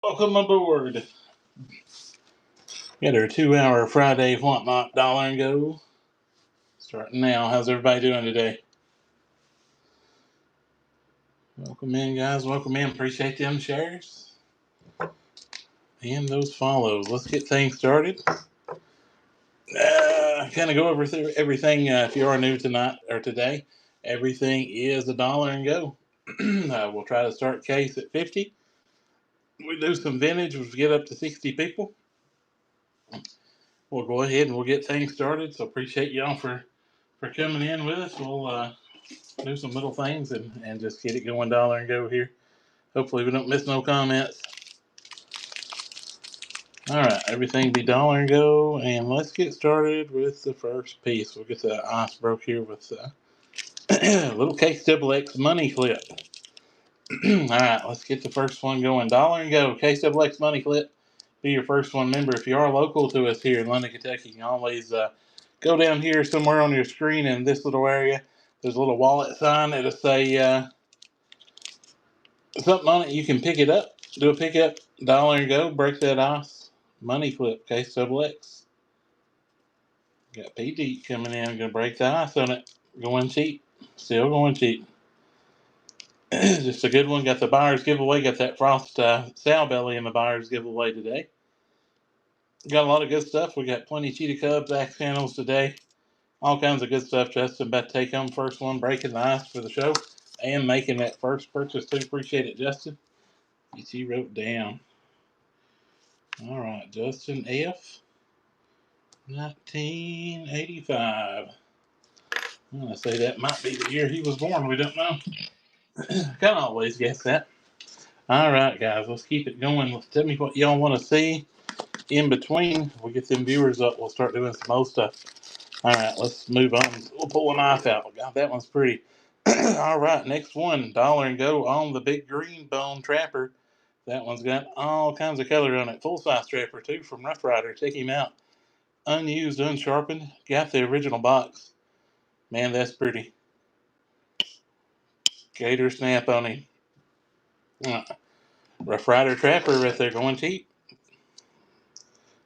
Welcome aboard. Got our 2 hour Friday Whatnot Dollar and Go. Starting now. How's everybody doing today? Welcome in, guys. Welcome in. Appreciate them shares and those follows. Let's get things started. Kind of go over everything. If you are new tonight or today, everything is a dollar and go. We'll try to start case at 50. We do some vintage. We'll get up to 60 people. We'll go ahead and we'll get things started. So appreciate y'all for coming in with us. We'll do some little things and just get it going dollar and go here. Hopefully we don't miss no comments. All right, everything be dollar and go, and let's get started with the first piece. We'll get the ice broke here with a little Case Double X money clip. All right, let's get the first one going. Dollar and go, Case Double X money clip. Be your first one. Remember, if you are local to us here in London, Kentucky, you can always go down here somewhere on your screen in this little area. There's a little wallet sign. It'll say something on it. You can pick it up, do a pickup, dollar and go, break that ice. Money clip, Case Double X. Got PD coming in, gonna break the ice on it. Going cheap, still going cheap. Just a good one. Got the buyer's giveaway. Got that Frost sow belly in the buyer's giveaway today. Got a lot of good stuff. We got plenty of Cheetah Cubs axe handles today. All kinds of good stuff. Justin about to take home first one, breaking the ice for the show, and making that first purchase too. Appreciate it, Justin. He wrote down. All right, Justin F. 1985. I'm gonna say that might be the year he was born. We don't know. Can't always guess that. All right, guys, let's keep it going. Let's tell me what y'all want to see in between. We'll get them viewers up. We'll start doing some old stuff. All right, let's move on. We'll pull a knife out. God, that one's pretty. All right, next one, dollar and go on the big green bone trapper. That one's got all kinds of color on it. Full size trapper too from Rough Rider. Check him out. Unused, unsharpened. Got the original box. Man, that's pretty. Gator snap on him. Rough Rider Trapper right there going cheap.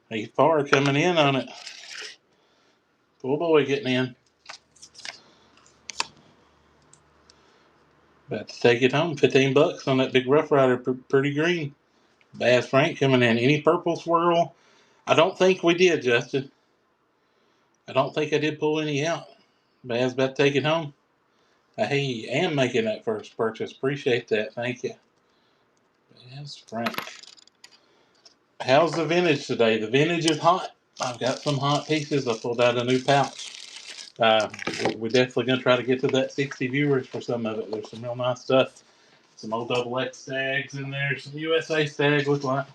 He's far coming in on it. Poor boy getting in. About to take it home. $15 on that big Rough Rider. Pretty green. Bass Frank coming in. Any purple swirl? I don't think we did, Justin. I don't think I did pull any out. Bass about to take it home. Hey, and making that first purchase. Appreciate that. Thank you. Bass Frank. How's the vintage today? The vintage is hot. I've got some hot pieces. I pulled out a new pouch. We're definitely going to try to get to that 60 viewers for some of it. There's some real nice stuff. Some old double X stags in there. Some USA stags look like.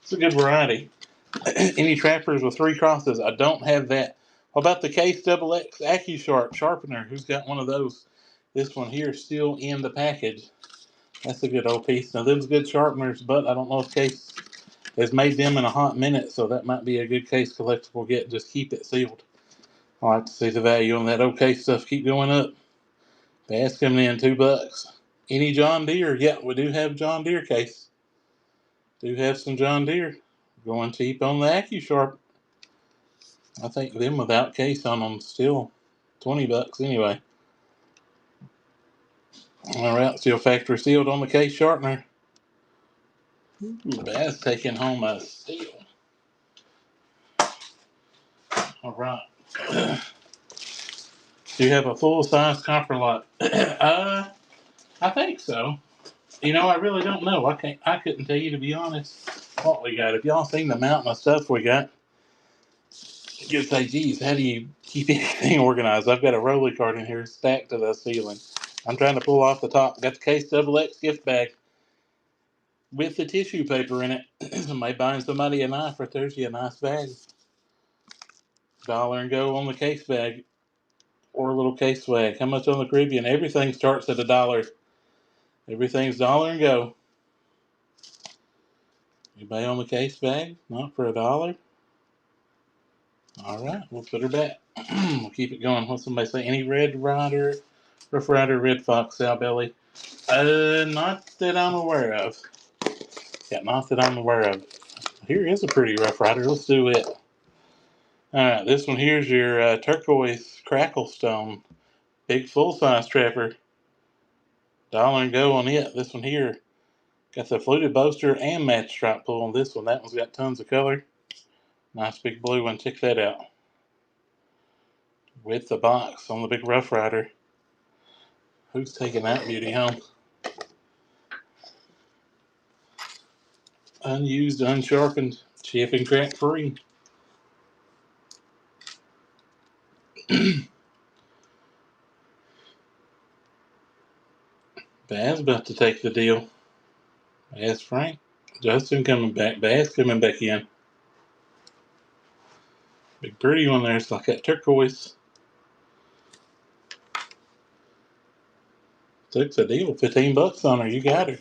It's a good variety. Any trappers with 3 crosses? I don't have that. What about the Case Double X AccuSharp sharpener? Who's got one of those? This one here is still in the package. That's a good old piece. Now, them's good sharpeners, but I don't know if Case has made them in a hot minute, so that might be a good Case collectible get. Just keep it sealed. I like to see the value on that OK stuff keep going up. Bass coming in $2. Any John Deere? Yeah, we do have John Deere Case. Do have some John Deere. Going cheap on the AccuSharp. I think them without case on them still $20 anyway. All right, still factory sealed on the Case sharpener. Bass taking home a steal. All right. Do you have a full size copper lot? I think so. You know, I really don't know. I couldn't tell you, to be honest, what we got. If y'all seen the mountain of stuff we got, you could say, geez, how do you keep anything organized? I've got a rolly cart in here stacked to the ceiling. I'm trying to pull off the top. Got the Case Double X gift bag with the tissue paper in it. Somebody buying somebody a knife right there's you a nice bag. Dollar and go on the case bag. Or a little case swag. How much on the Caribbean? Everything starts at $1. Everything's dollar and go. Anybody on the case bag? Not for $1? All right, we'll put her back. We'll keep it going. What's somebody say? Any Red Rider, Rough Rider, Red Fox, sow belly? Not that I'm aware of. Yeah, not that I'm aware of. Here is a pretty Rough Rider. Let's do it. Alright, this one here's your turquoise crackle stone. Big full-size trapper. $1 and go on it. This one here got the fluted boaster and match stripe pull on this one. That one's got tons of color. Nice big blue one. Check that out. With the box on the big Rough Rider. Who's taking that beauty home? Unused, unsharpened, chip and crack free. Baz about to take the deal. Baz Frank. Justin coming back. Baz coming back in. Big pretty one there. It's like that turquoise. Took the deal. $15 on her. You got her.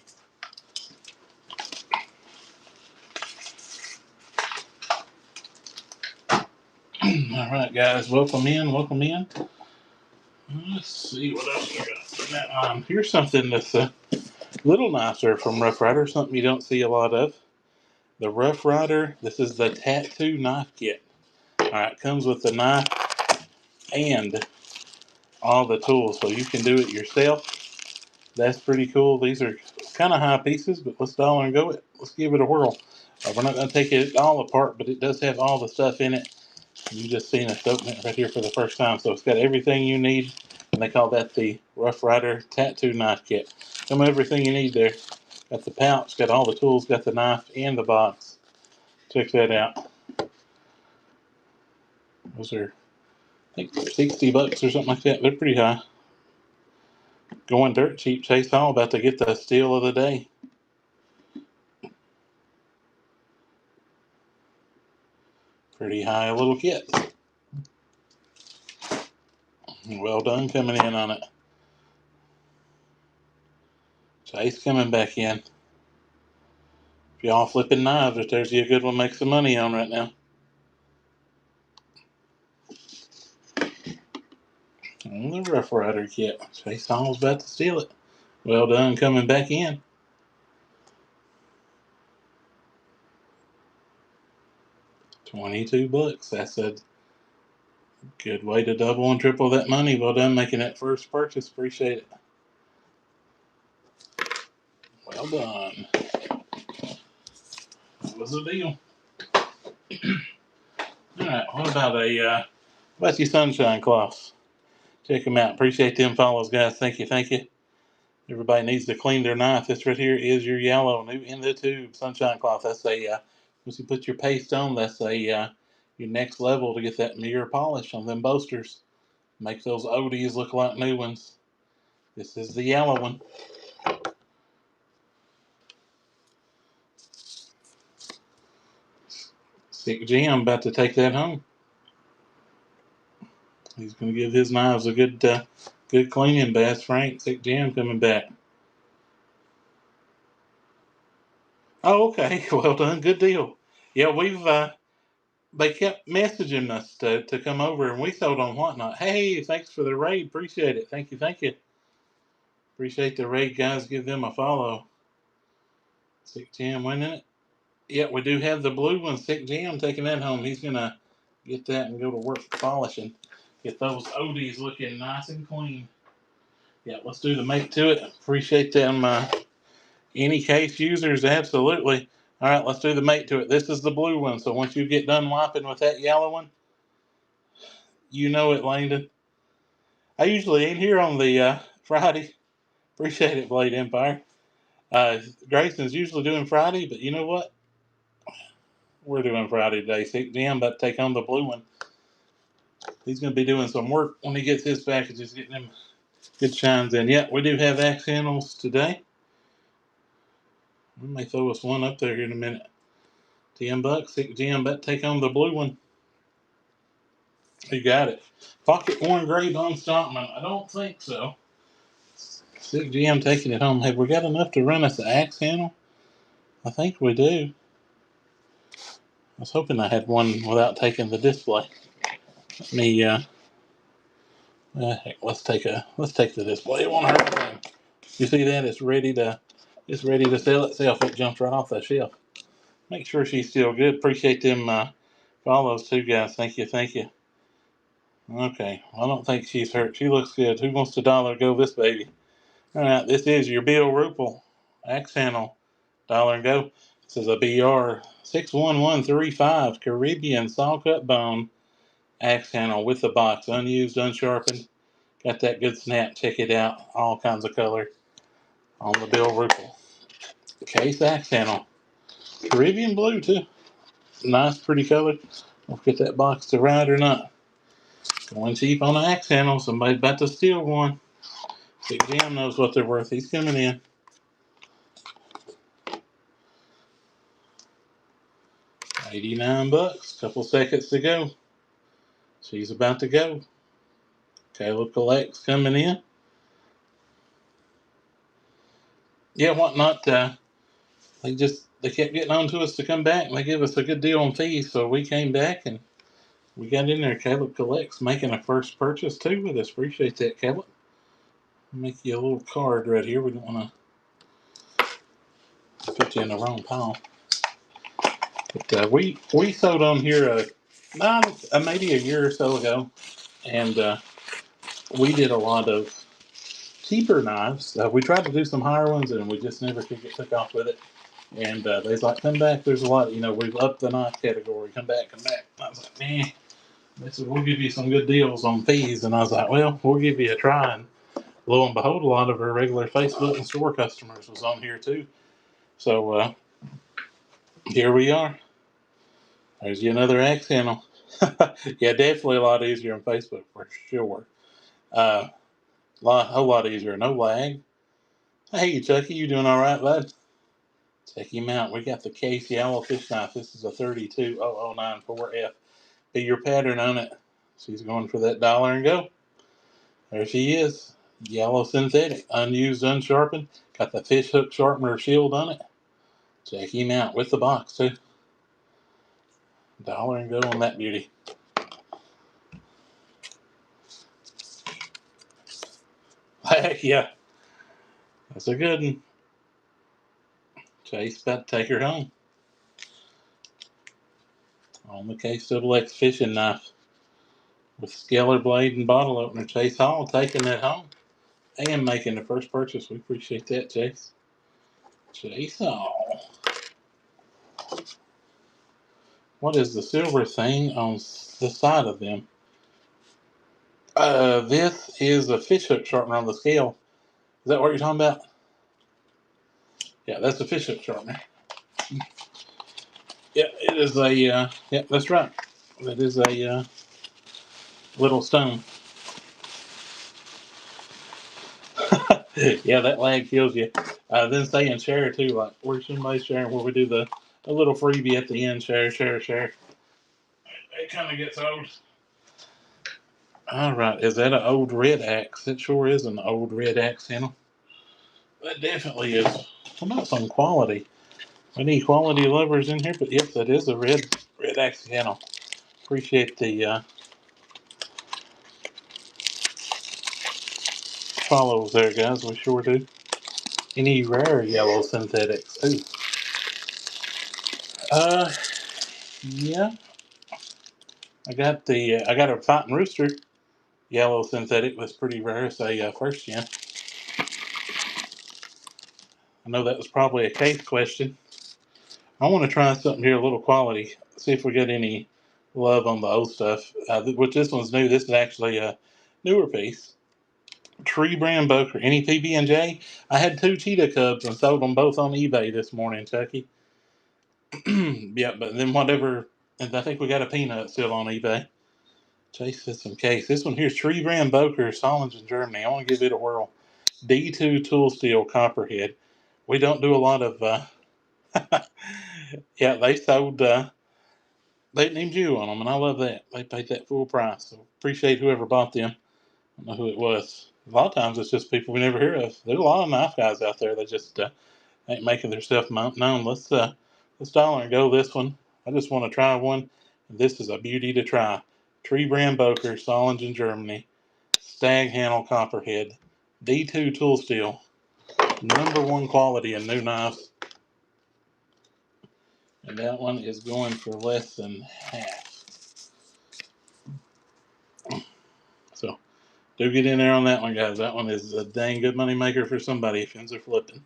Alright, guys. Welcome in. Welcome in. Let's see what else we got in that line. Here's something that's a little nicer from Rough Rider. Something you don't see a lot of. The Rough Rider. This is the tattoo knife kit. Alright, comes with the knife and all the tools, so you can do it yourself. That's pretty cool. These are kind of high pieces, but let's $1 and go it. Let's give it a whirl. We're not going to take it all apart, but it does have all the stuff in it. You just seen us open it right here for the first time, so it's got everything you need, and they call that the Rough Rider Tattoo Knife Kit. Come everything you need there. Got the pouch, got all the tools, got the knife and the box. Check that out. Those are, I think, $60 or something like that. They're pretty high. Going dirt cheap. Chase Hall about to get the steal of the day. Pretty high little kit. Well done coming in on it. Chase coming back in. If y'all flipping knives, if there's you a good one, make some money on right now. And the Rough Rider kit. Chase Hall's about to steal it. Well done coming back in. $22. That's a good way to double and triple that money. Well done making that first purchase. Appreciate it. Well done. That was a deal. Alright, what about your sunshine cloths? Check them out. Appreciate them follows, guys. Thank you, thank you. Everybody needs to clean their knife. This right here is your yellow new in the tube sunshine cloth. That's once you put your paste on, that's your next level to get that mirror polish on them boasters. Make those ODs look like new ones. This is the yellow one. Sick Jim about to take that home. He's going to give his knives a good cleaning. Baz Frank. Sick Jim coming back. Oh, okay. Well done. Good deal. Yeah, they kept messaging us to come over, and we sold on Whatnot. Hey, thanks for the raid. Appreciate it. Thank you, thank you. Appreciate the raid, guys. Give them a follow. Sick Jam winning it. Yeah, we do have the blue one. Sick Jam taking that home. He's going to get that and go to work polishing. Get those ODs looking nice and clean. Yeah, let's do the mate to it. Appreciate them any case users, absolutely. All right, let's do the mate to it. This is the blue one, so once you get done wiping with that yellow one, you know it, Langdon. I usually ain't here on the Friday. Appreciate it, Blade Empire. Grayson's usually doing Friday, but you know what? We're doing Friday today. Sick Jam about to take on the blue one. He's going to be doing some work when he gets his packages, getting them good shines in. Yeah, we do have axe handles today. We may throw us one up there here in a minute. $10. Sick Jam about to take on the blue one. You got it. Pocket one grade on Stockman. I don't think so. Sick Jam taking it home. Have we got enough to run us an axe handle? I think we do. I was hoping I had one without taking the display. Let me heck, let's take the display. It won't hurt. You see that? It's ready to It's ready to sell itself. It jumped right off the shelf. Make sure she's still good. Appreciate them follows too, guys. Thank you, thank you. Okay, I don't think she's hurt. She looks good. Who wants to dollar go this baby? All right, this is your Bill Rupel axe handle. Dollar and go. This is a BR 61135 Caribbean saw cut bone axe handle with the box, unused, unsharpened. Got that good snap. Check it out. All kinds of color on the Bill Rupel case axe handle. Caribbean blue too. Nice, pretty color. Don't forget that box to ride or not. Going cheap on the axe handle. Somebody's about to steal one. Big Jam knows what they're worth. He's coming in. $89. Couple seconds to go. She's about to go. Caleb Collects coming in. Yeah, what not? They kept getting on to us to come back, and they give us a good deal on fees, so we came back and we got in there. Caleb Collects making a first purchase too with us. Appreciate that, Caleb. Make you a little card right here. We don't want to put you in the wrong pile. But we sold on here maybe a year or so ago, and we did a lot of cheaper knives. We tried to do some higher ones, and we just never could get took off with it. And they was like, come back. There's a lot, we've upped the knife category. Come back, come back. And I was like, man. They said, we'll give you some good deals on fees. And I was like, well, we'll give you a try. And lo and behold, a lot of our regular Facebook and store customers was on here too. So here we are. There's you another axe handle. Yeah, definitely a lot easier on Facebook for sure. A whole lot easier. No lag. Hey, Chucky, you doing all right, bud? Check him out. We got the Case Yellowfish knife. This is a 32094F. Be your pattern on it. She's going for that dollar and go. There she is. Yellow synthetic, unused, unsharpened. Got the fish hook sharpener shield on it. Check him out with the box too. Dollar and go on that beauty. Heck yeah. That's a good one. Chase about to take her home. On the Case XX fishing knife. With scalar blade and bottle opener. Chase Hall taking that home. And making the first purchase. We appreciate that, Chase. Chase Hall. What is the silver thing on the side of them? This is a fish hook sharpener on the scale. Is that what you're talking about? Yeah, that's a fish hook sharpener. Yeah, it is a, yeah, that's right. That is a little stone. Yeah, that lag kills you. Then saying share too, like, where's somebody sharing where we do a little freebie at the end, share. It kind of gets old. All right, is that an old red axe? It sure is an old red axe handle. That definitely is. What about some quality? We need quality lovers in here, but yes, that is a red axe handle. Appreciate the follows there, guys. We sure do. Any rare yellow synthetics too? Yeah. I got a Fighting Rooster yellow synthetic that's pretty rare. It's a first gen. I know that was probably a case question. I want to try something here, a little quality. See if we get any love on the old stuff. Which this one's new. This is actually a newer piece. Tree brand Boker. Any PB&J? I had 2 cheetah cubs and sold them both on eBay this morning, Chucky. Yeah, but then whatever. And I think we got a peanut still on eBay. Chase said some case. This one here's Tree brand Boker, Solingen, Germany. I want to give it a whirl. D2 tool steel copperhead. We don't do a lot of. Yeah, they sold. They named you on them, and I love that. They paid that full price. So appreciate whoever bought them. I don't know who it was. A lot of times it's just people we never hear of. There's a lot of knife guys out there that just ain't making their stuff known. Let's dollar and go this one. I just want to try one. This is a beauty to try. Tree brand Boker, Solingen, Germany. Stag handle copperhead. D2 tool steel. #1 quality in new knives. And that one is going for less than half. So do get in there on that one, guys. That one is a dang good money maker for somebody if ends are flipping.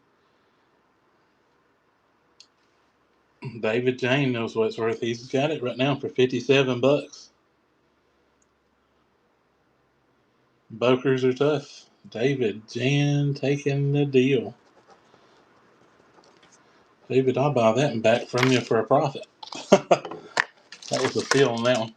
David Jane knows what it's worth. He's got it right now for $57. Bokers are tough. David Jan taking the deal. David, I'll buy that and back from you for a profit. That was a steal on that one.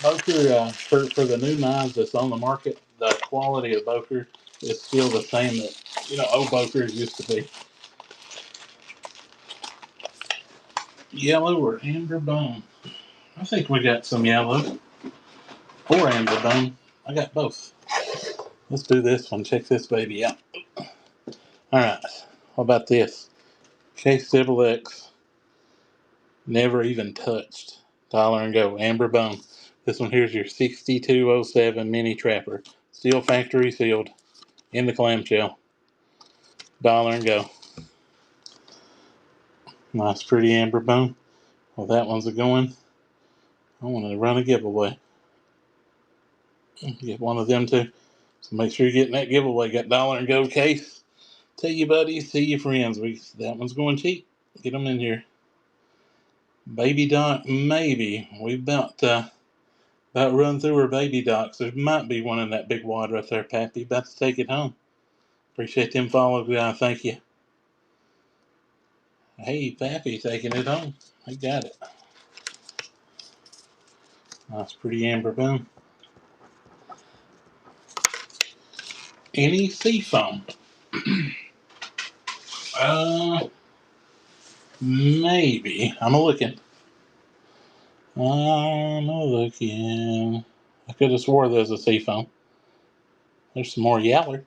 Boker, for the new knives that's on the market, the quality of Boker is still the same that old Bokers used to be. Yellow or amber bone? I think we got some yellow or amber bone. I got both. Let's do this one. Check this baby out. All right. How about this? Case Civil X. Never even touched. Dollar and go. Amber bone. This one here's your 6207 mini trapper. Steel factory sealed. In the clamshell. Dollar and go. Nice pretty amber bone. Well, that one's a going. I want to run a giveaway. Get one of them too. So make sure you're getting that giveaway. Got dollar and go case. Tell your buddies, see your friends. That one's going cheap. Get them in here. Baby doc, maybe. We about run through our baby docs. There might be one in that big wad right there, Pappy. About to take it home. Appreciate them follows, guys. Thank you. Hey, Pappy, taking it home. He got it. Nice, pretty amber bone. Any seafoam? Maybe. I'm looking. I could have swore there's a seafoam. There's some more yaller.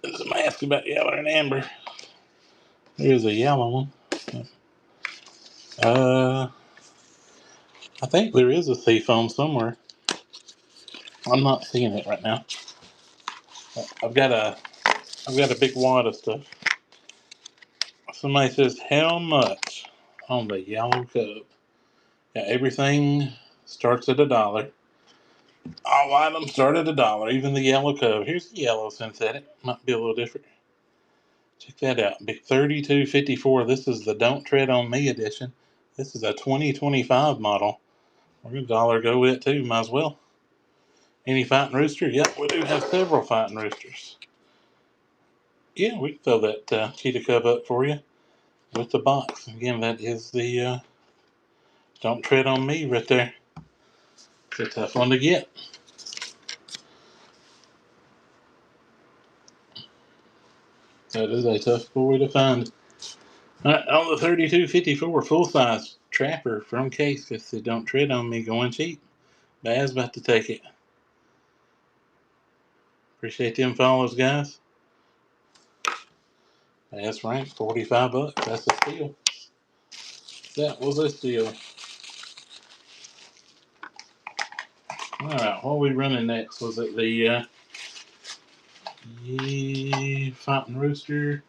There's some ask about yaller and amber. Here's a yellow one. I think there is a seafoam somewhere. I'm not seeing it right now. I've got a big wad of stuff. Somebody says, how much on the yellow cub? Yeah, everything starts at $1. All items start at $1. Even the yellow cub. Here's the yellow synthetic. Might be a little different. Check that out. Big 3254. This is the Don't Tread on Me edition. This is a 2025 model. We're going to dollar go with it too. Might as well. Any fighting rooster? Yep, we do have several fighting roosters. Yeah, we can fill that cheetah cub up for you with the box. Again, that is the Don't Tread on Me right there. It's a tough one to get. That is a tough boy to find. Alright, on the 3254 full-size trapper from Case, if they Don't Tread on Me going cheap. Baz about to take it. Appreciate them follows, guys. Baz Frank, $45. That's a steal. That was a steal. Alright, what are we running next? Was it the Fighting Rooster?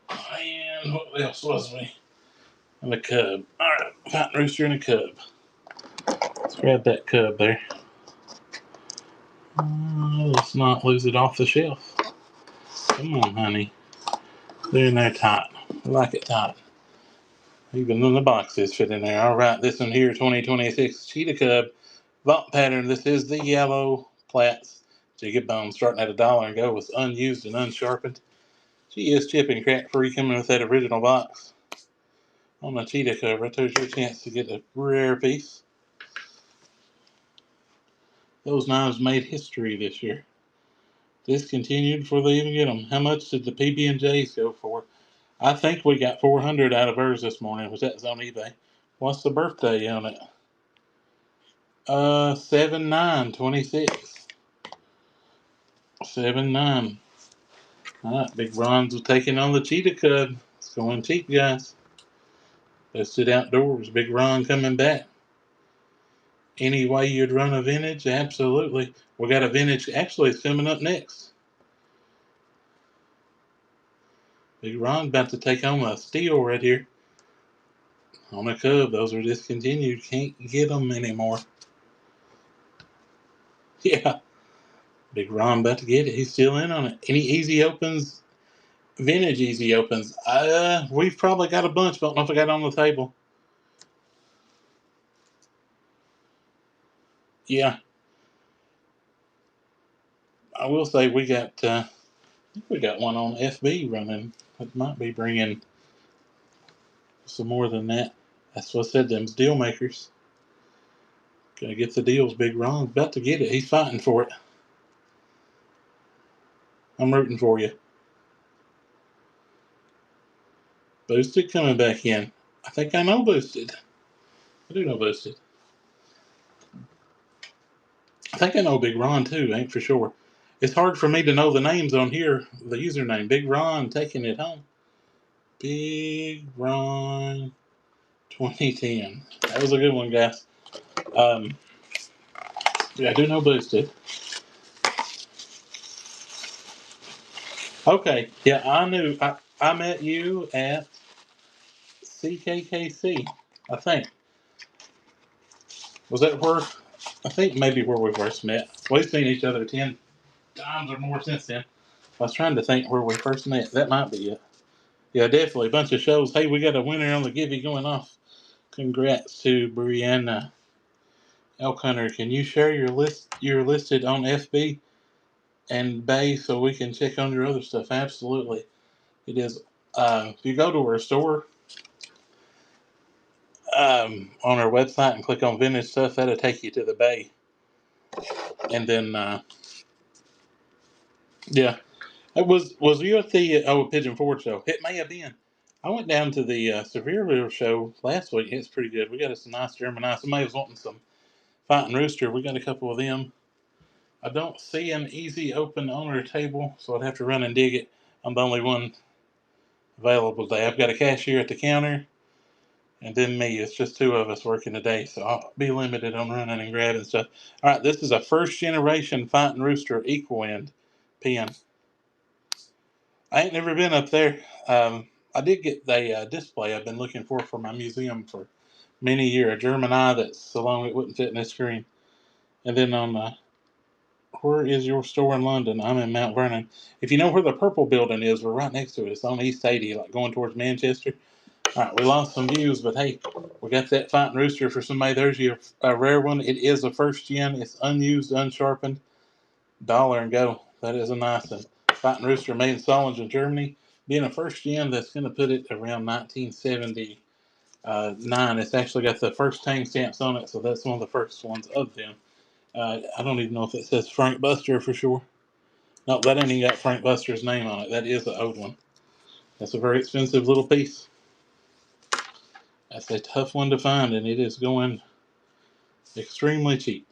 And what else was we? And the Cub. Alright, Fighting Rooster and a Cub. Let's grab that Cub there. Let's not lose it off the shelf. Come on, honey. They're in there tight. I like it tight. Even in the boxes fit in there. Alright, this one here, 2026 Cheetah Cub. Vault pattern. This is the yellow Platts Jigga Bone, starting at $1 and go. Was unused and unsharpened. She is chip and crack free, coming with that original box. On the Cheetah Cub, right there's your chance to get a rare piece. Those knives made history this year. Discontinued before they even get them. How much did the PB&Js go for? I think we got 400 out of hers this morning, which that's on eBay. What's the birthday on it? 7/9/26. 7/9. Alright, Big Ron's taking on the Cheetah Cub. It's going cheap, guys. Let's sit outdoors. Big Ron coming back. Any way you'd run a vintage? Absolutely. We got a vintage. Actually, it's coming up next. Big Ron about to take home a steal right here. On a Cub. Those are discontinued. Can't get them anymore. Yeah. Big Ron about to get it. He's still in on it. Any easy opens? Vintage easy opens. We've probably got a bunch, but I don't know if I got it on the table. Yeah. I will say we got I think we got one on FB running. It might be bringing some more than that. That's what I said, them's deal makers. Gotta get the deals, Big Ron. About to get it. He's fighting for it. I'm rooting for you. Boosted coming back in. I think I know Boosted. I do know Boosted. I think I know Big Ron too, ain't for sure. It's hard for me to know the names on here, the username. Big Ron taking it home. Big Ron 2010. That was a good one, guys. Yeah, I do know Boosted. Okay, yeah, I knew. I met you at CKKC, I think. Was that where? I think maybe where we first met. We've seen each other 10 times or more since then. I was trying to think where we first met. That might be it. Yeah, definitely. A bunch of shows. Hey, we got a winner on the Gibby going off. Congrats to Brianna Elk Hunter. Can you share your list? You're listed on FB and Bay so we can check on your other stuff. Absolutely. It is. If you go to our store on our website and click on vintage stuff, that'll take you to the Bay. And then, yeah. It was you at the Pigeon Forge show? It may have been. I went down to the Sevierville show last week. It's pretty good. We got us some nice German ice. Somebody was wanting some Fighting Rooster. We got a couple of them. I don't see an easy open on our table, so I'd have to run and dig it. I'm the only one available today. I've got a cashier at the counter, and then me. It's just two of us working today, so I'll be limited on running and grabbing stuff. All right, this is a first generation Fighting Rooster Equal End pen. I ain't never been up there. I did get the display I've been looking for my museum for many years. A German eye that's so long it wouldn't fit in this screen. And then on where is your store in London? I'm in Mount Vernon. If you know where the purple building is, we're right next to it. It's on East 80, like going towards Manchester. All right, we lost some views, but hey, we got that Fighting Rooster for somebody. There's your rare one. It is a first gen. It's unused, unsharpened. Dollar and go. That is a nice one. Fighting Rooster made in Solingen, Germany. Being a first gen, that's going to put it around 1979. It's actually got the first tang stamps on it, so that's one of the first ones of them. I don't even know if it says Frank Buster for sure. No, that ain't even got Frank Buster's name on it. That is the old one. That's a very expensive little piece. That's a tough one to find, and it is going extremely cheap.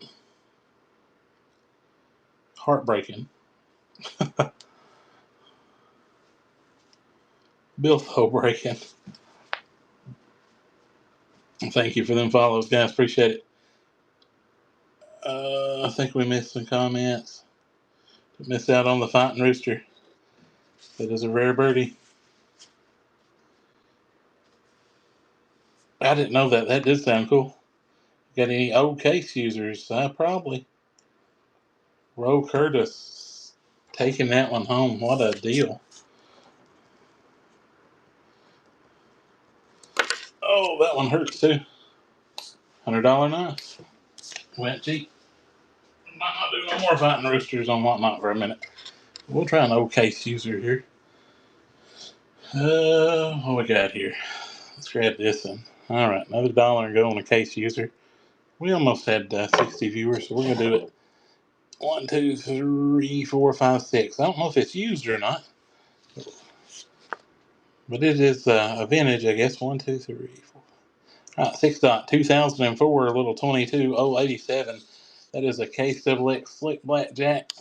Heartbreaking. Biltho breaking. Thank you for them follows, guys. Appreciate it. I think we missed some comments. Missed out on the Fighting Rooster. That is a rare birdie. I didn't know that. That did sound cool. Got any old case users? Probably. Roe Curtis taking that one home. What a deal. Oh, that one hurts too. $100 knife. Went cheap. Might not do no more Fighting Roosters on Whatnot for a minute. We'll try an old case user here. What we got here? Let's grab this one. All right, another dollar and go on a case user. We almost had 60 viewers, so we're gonna do it. 1, 2, 3, 4, 5, 6. I don't know if it's used or not, but it is a vintage, I guess. 1, 2, 3, 4. All right, 6 dot 2004, a little 22087. That is a case double X slick blackjack.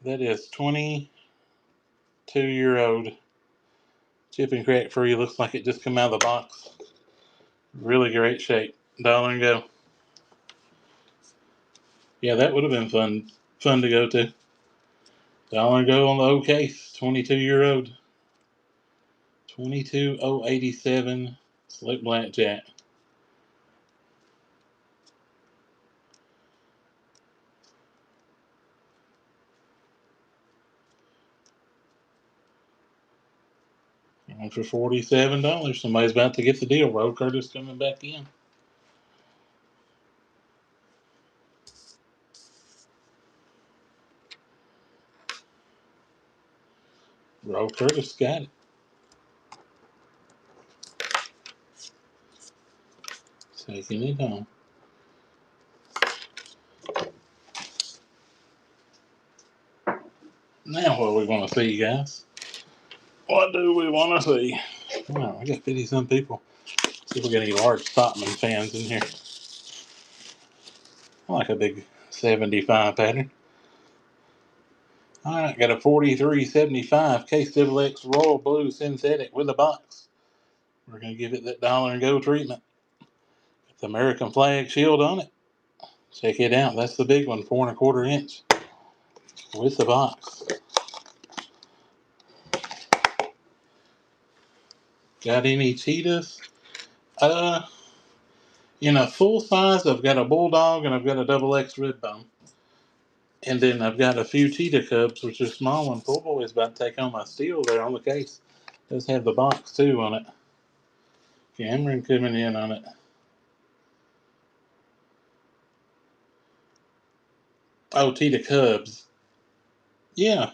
That is 22-year-old. Chip and crack free. Looks like it just come out of the box. Really great shape. Dollar and go. Yeah, that would have been fun to go to. Dollar and go on the old case. 22-year-old. 22087 Slick Blackjack. Going for $47. Somebody's about to get the deal. Roe Curtis coming back in. Roe Curtis got it. Taking it home. Now what do we want to see, guys? What do we want to see? Wow, we got 50-some people. See if we got any large Stockman fans in here. I like a big 75 pattern. Alright, got a 4375 K-X Royal Blue Synthetic with a box. We're going to give it that dollar and go treatment. The American flag shield on it. Check it out. That's the big one, 4¼ inch with the box. Got any cheetahs? In a full size, I've got a bulldog and I've got a XX red bone. And then I've got a few cheetah cubs, which are small ones. Poor boy's about to take on my steel there on the case. Does have the box too on it. Cameron coming in on it. Oh, cheetah cubs. Yeah.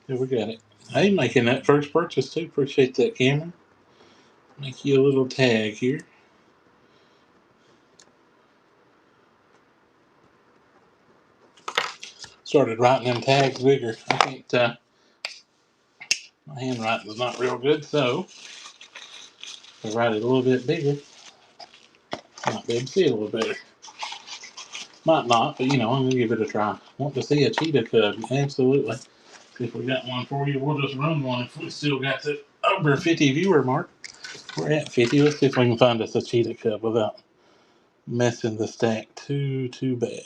Yeah, we got it. Hey, making that first purchase too. Appreciate that, Cameron. Make you a little tag here. Started writing them tags bigger. I can't, my handwriting is not real good, so I write it a little bit bigger. Might be able to see it a little better. Might not, but I'm going to give it a try. Want to see a cheetah cub? Absolutely. If we got one for you, we'll just run one. If we still got the over 50 viewer mark, we're at 50. Let's see if we can find us a cheetah cub without messing the stack too bad.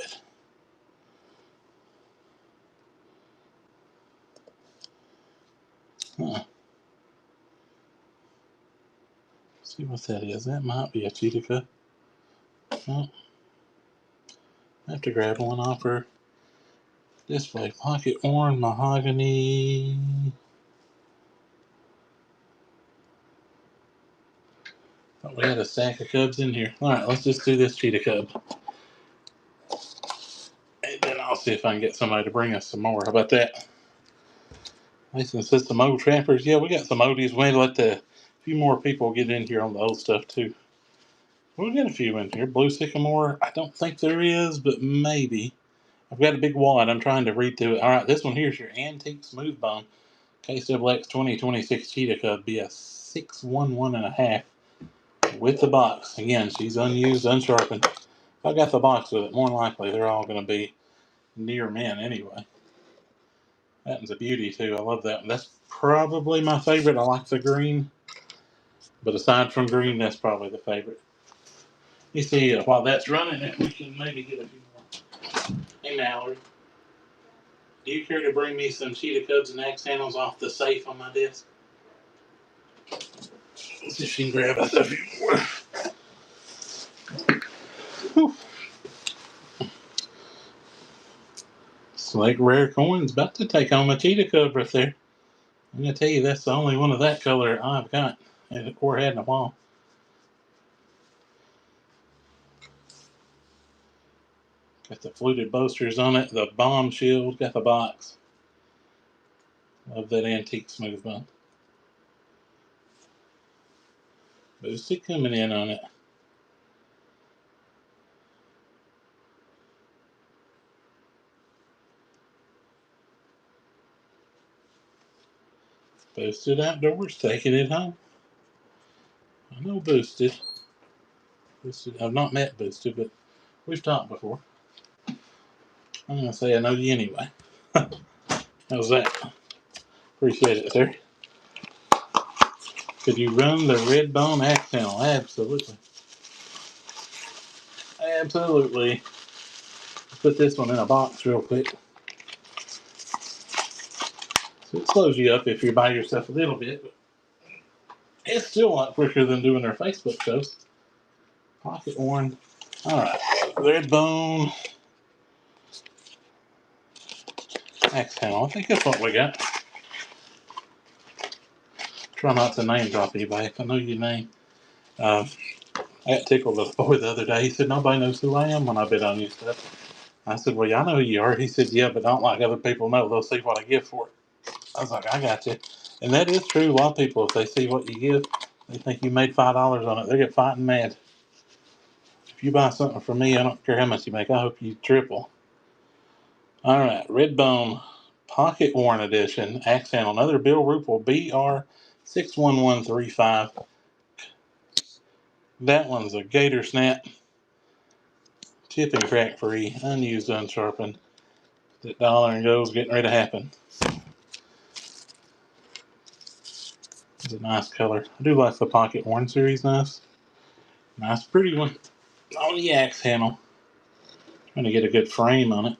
See what that is. That might be a cheetah cub. Well, I have to grab one off her display. Pocket orange mahogany. Thought we had a stack of cubs in here. Alright, let's just do this cheetah cub. And then I'll see if I can get somebody to bring us some more. How about that? Mason says some old trappers. Yeah, we got some oldies. We may let a few more people get in here on the old stuff too. We'll get a few in here. Blue Sycamore, I don't think there is, but maybe. I've got a big wad. I'm trying to read through it. Alright, this one here is your Antique Smooth Bone. K-X 2026 Cheetah Cub. Be a 611.5 with the box. Again, she's unused, unsharpened. If I got the box with it, more than likely they're all going to be near men anyway. That one's a beauty too. I love that one. That's probably my favorite. I like the green. But aside from green, that's probably the favorite. You see, while that's running it, we can maybe get a few more. Hey, Mallory. Do you care to bring me some cheetah cubs and axe handles off the safe on my desk? Let's see if she can grab us a few more. Whew. Select rare coins. About to take on my cheetah cub right there. I'm going to tell you, that's the only one of that color I've got or had in a while. Got the fluted boasters on it, the bomb shield, got the box. Love that Antique Smooth Bone. Boosted coming in on it. Boosted Outdoors, taking it home. I know Boosted. I've not met Boosted, but we've talked before. I'm going to say I know you anyway. How's that? Appreciate it, sir. Could you run the red bone axe handle? Absolutely. Absolutely. put this one in a box real quick. So it slows you up if you're by yourself a little bit, but it's still a lot quicker than doing their Facebook shows. Pocket worn. Alright, red bone. Axe handle. I think that's what we got. Try not to name drop anybody if I know your name. I got tickled with a boy the other day. He said, nobody knows who I am when I bid on you stuff. I said, well, yeah, I know who you are. He said, yeah, but don't like other people know. They'll see what I give for it. I was like, I got you. And that is true. A lot of people, if they see what you give, they think you made $5 on it. They get fighting mad. If you buy something from me, I don't care how much you make. I hope you triple. All right, red bone pocket worn edition. Axe handle. Another Bill Ruppel BR61135. That one's a gator snap. Chip and crack free. Unused, unsharpened. That dollar and goes getting ready to happen. It's a nice color. I do like the pocket worn series. Nice pretty one on the axe handle. Trying to get a good frame on it.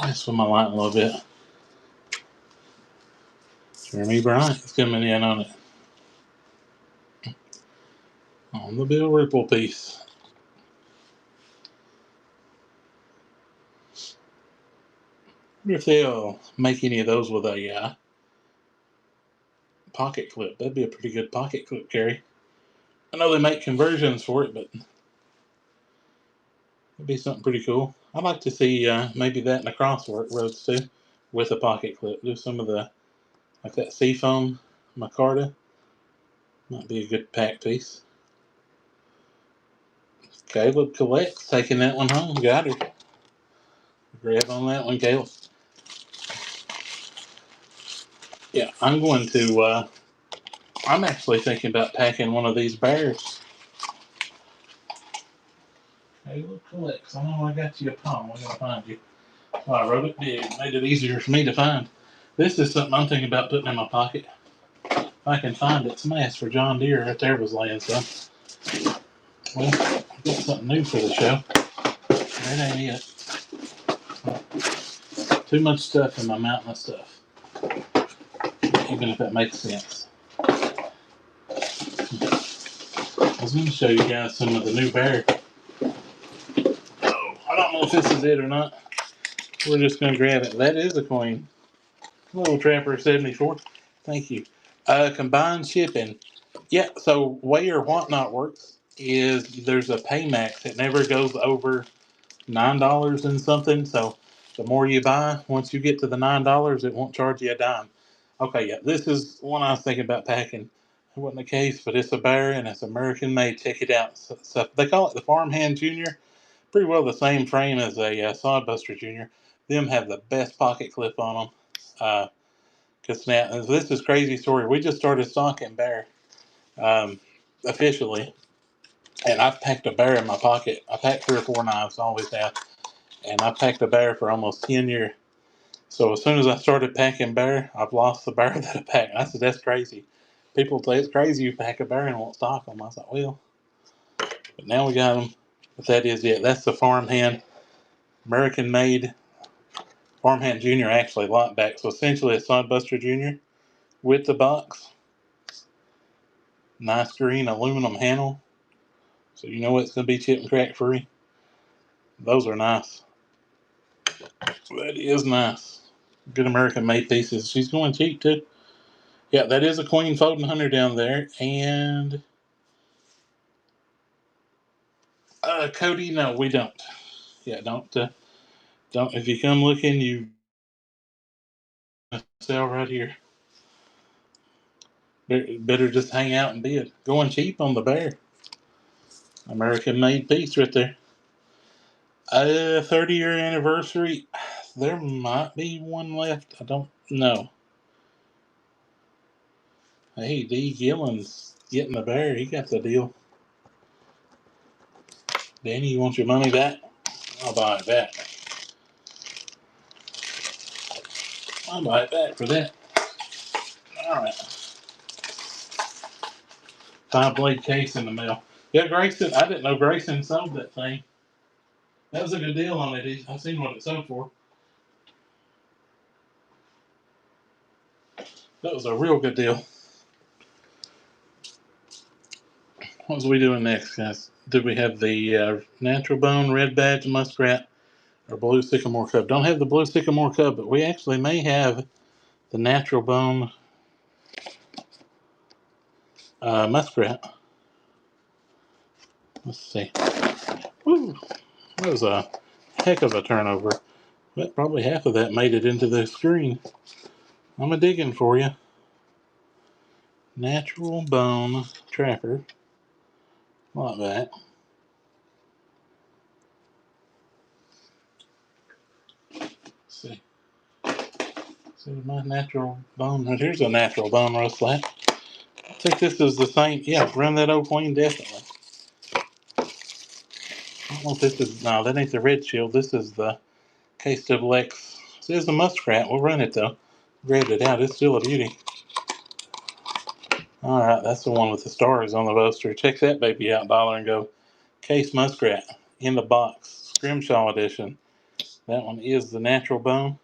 Mess with my light a little bit. Jeremy Bryant is coming in on it. On the Bill Ruppel piece. I wonder if they'll make any of those with a pocket clip. That'd be a pretty good pocket clip carry. I know they make conversions for it, but it'd be something pretty cool. I'd like to see maybe that in the crossroads too, with a pocket clip. Do some of the, like that Seafoam micarta. Might be a good pack piece. Caleb collects, taking that one home. Got her. Grab on that one, Caleb. Yeah, I'm going to, I'm actually thinking about packing one of these bears. Caleb collects. I know I got you a poem. I'm going to find you. Well, I wrote it big. Made it easier for me to find. This is something I'm thinking about putting in my pocket. If I can find it. Some ass for John Deere right there was laying some. Well, I've got something new for the show. That ain't it. Too much stuff in my mountain of stuff. Even if that makes sense. I was going to show you guys some of the new bear. Oh, I don't know if this is it or not. We're just going to grab it. That is a queen. Little Trapper 74. Thank you. Combined shipping. Yeah, so way or whatnot works is there's a pay max. It never goes over $9 and something. So the more you buy, once you get to the $9, it won't charge you a dime. Okay, yeah, this is one I was thinking about packing. It wasn't the case, but it's a bear and it's American made. Check it out. So they call it the Farmhand Junior. Pretty well the same frame as a Sodbuster Junior. Them have the best pocket clip on them. Cause now this is crazy story. We just started stocking bear officially, and I've packed a bear in my pocket. I packed 3 or 4 knives, always have, and I packed a bear for almost 10 years. So as soon as I started packing bear, I've lost the bear that I packed. I said, that's crazy. People say it's crazy you pack a bear and won't stock them. I was like, well, but now we got them. But that is it. That's the Farmhand, American made Farmhand Junior, actually lock back. So essentially a Sodbuster Junior with the box. Nice green aluminum handle. So you know it's going to be chip and crack free. Those are nice. That is nice. Good American made pieces. She's going cheap too. Yeah, that is a Queen Folding Hunter down there. And Cody, no, we don't. Yeah, don't. If you come looking, you sell right here. Better just hang out and bid. Going cheap on the bear. American made piece right there. 30-year anniversary. There might be one left. I don't know. Hey, D. Gillen's getting the bear. He got the deal. Danny, you want your money back? I'll buy it back. I'll buy it back for that. Alright. 5-blade case in the mail. Yeah, Grayson. I didn't know Grayson sold that thing. That was a good deal on it. I've seen what it sold for. That was a real good deal. What was we doing next, guys? Did we have the natural bone, red badge, muskrat, or blue sycamore cub? Don't have the blue sycamore cub, but we actually may have the natural bone muskrat. Let's see. Woo, that was a heck of a turnover. But probably half of that made it into the screen. I'm a digging for you. Natural bone trapper. Like that. Let's see. See my natural bone. Here's a natural bone rust flat. I think this is the same. Yeah, run that old queen definitely. I don't know if this is. No, that ain't the red shield. This is the KSXX. This is the muskrat. We'll run it though. Grabbed it out. It's still a beauty. Alright, that's the one with the stars on the poster. Check that baby out, Dollar and Go. Case Muskrat in the box. Scrimshaw edition. That one is the natural bone.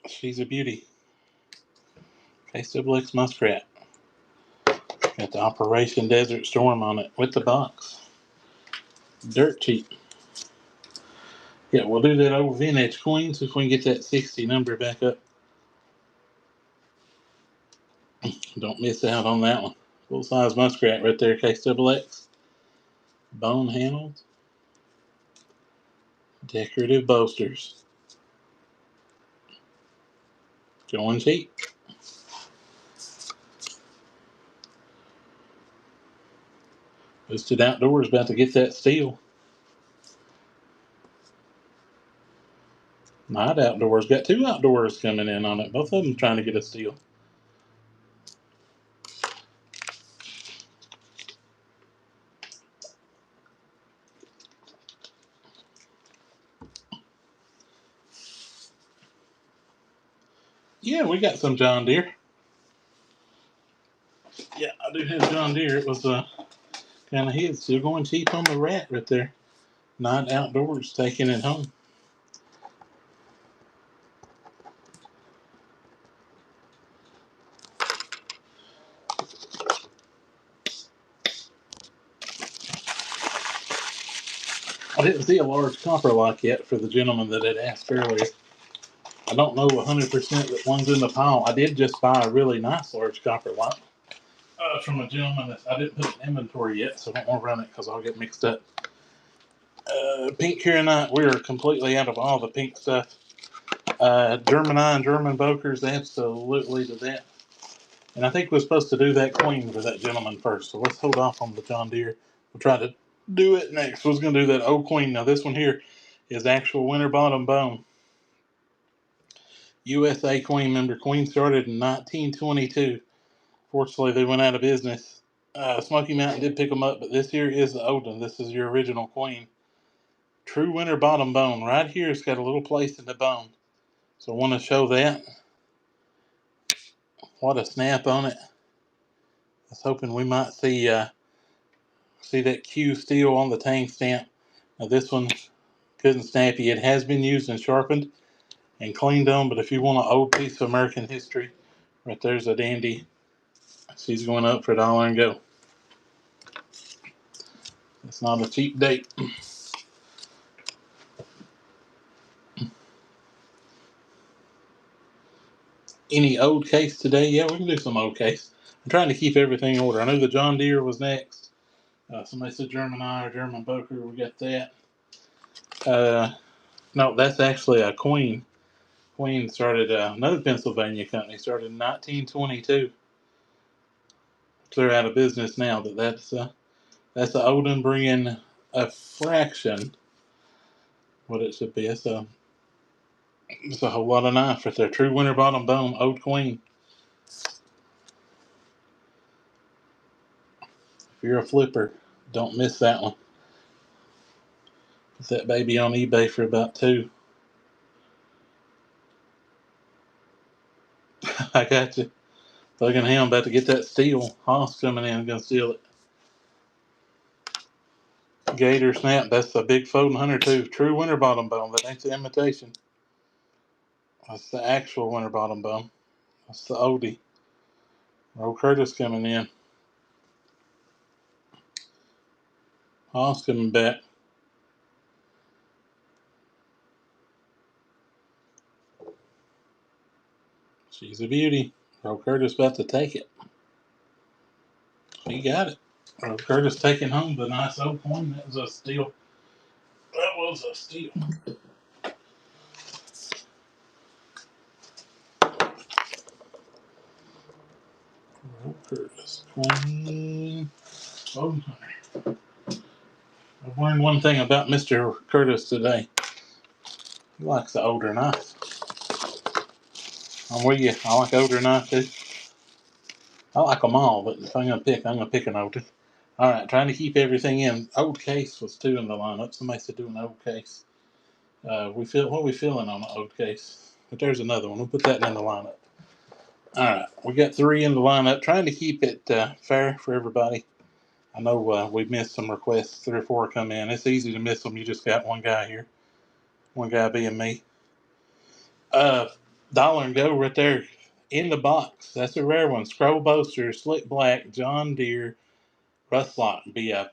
She's a beauty. KSXX Muskrat. Got the Operation Desert Storm on it with the box. Dirt cheap. Yeah, we'll do that old vintage queen, see if we can get that 60 number back up. Don't miss out on that one. Full size muskrat right there, KSXX. Bone handled. Decorative boasters. Going cheap. Boosted Outdoors about to get that steel. Night Outdoors got two outdoors coming in on it. Both of them trying to get a steal. Yeah, we got some John Deere. Yeah, I do have John Deere. It was kind of his. Still going cheap on the rat right there. Night Outdoors taking it home. I didn't see a large copper lock yet for the gentleman that had asked earlier. I don't know 100% that one's in the pile. I did just buy a really nice large copper lock from a gentleman that I didn't put in inventory yet, so I don't want to run it because I'll get mixed up. Pink Kieranite, we are completely out of all the pink stuff. German Eye and German Bokers, absolutely to that. And I think we're supposed to do that queen for that gentleman first. So let's hold off on the John Deere. We'll try to do it next. We're going to do that old queen. Now this one here is actual winter bottom bone. USA queen. Remember, queen started in 1922. Fortunately, they went out of business. Smoky Mountain did pick them up, but this here is the old one. This is your original queen. True winter bottom bone. Right here, it's got a little place in the bone. So I want to show that. What a snap on it. I was hoping we might see that Q steel on the tank stamp. Now this one couldn't snap you. It has been used and sharpened and cleaned on, but if you want an old piece of American history, right there's a dandy. She's going up for $1 and Go. It's not a cheap date. Any old case today? Yeah, we can do some old case. I'm trying to keep everything in order. I know the John Deere was next. Somebody said German Eye or German Boker. We got that. No, that's actually a Queen. Queen started another Pennsylvania company. Started in 1922. They're out of business now. That's the Odin bringing a fraction what it should be. It's a whole lot of knife right there. True winter bottom bone, old Queen. If you're a flipper, don't miss that one. Put that baby on eBay for about $2. I got you. Fucking hell, I'm about to get that steel. Haas coming in and gonna steal it. Gator Snap. That's a big folding hunter too. True winter bottom bone. That ain't the imitation. That's the actual winter bottom bone. That's the oldie. Roll Curtis coming in. Hoss coming back. She's a beauty. Roll Curtis about to take it. He got it. Roll Curtis taking home the nice old coin. That was a steal. That was a steal. Roll Curtis. Queen. Oh, I've learned one thing about Mr. Curtis today. He likes the older knife. I'm with you. I like older knife too. I like them all, but if I'm going to pick an older. All right, trying to keep everything in. Old case was 2 in the lineup. Somebody said do an old case. What are we feeling on the old case? But there's another one. We'll put that in the lineup. All right, we got 3 in the lineup. Trying to keep it fair for everybody. I know we've missed some requests. 3 or 4 come in. It's easy to miss them. You just got one guy here. One guy being me. Dollar and Go right there in the box. That's a rare one. Scroll Boaster, Slick Black, John Deere, Rustlot BF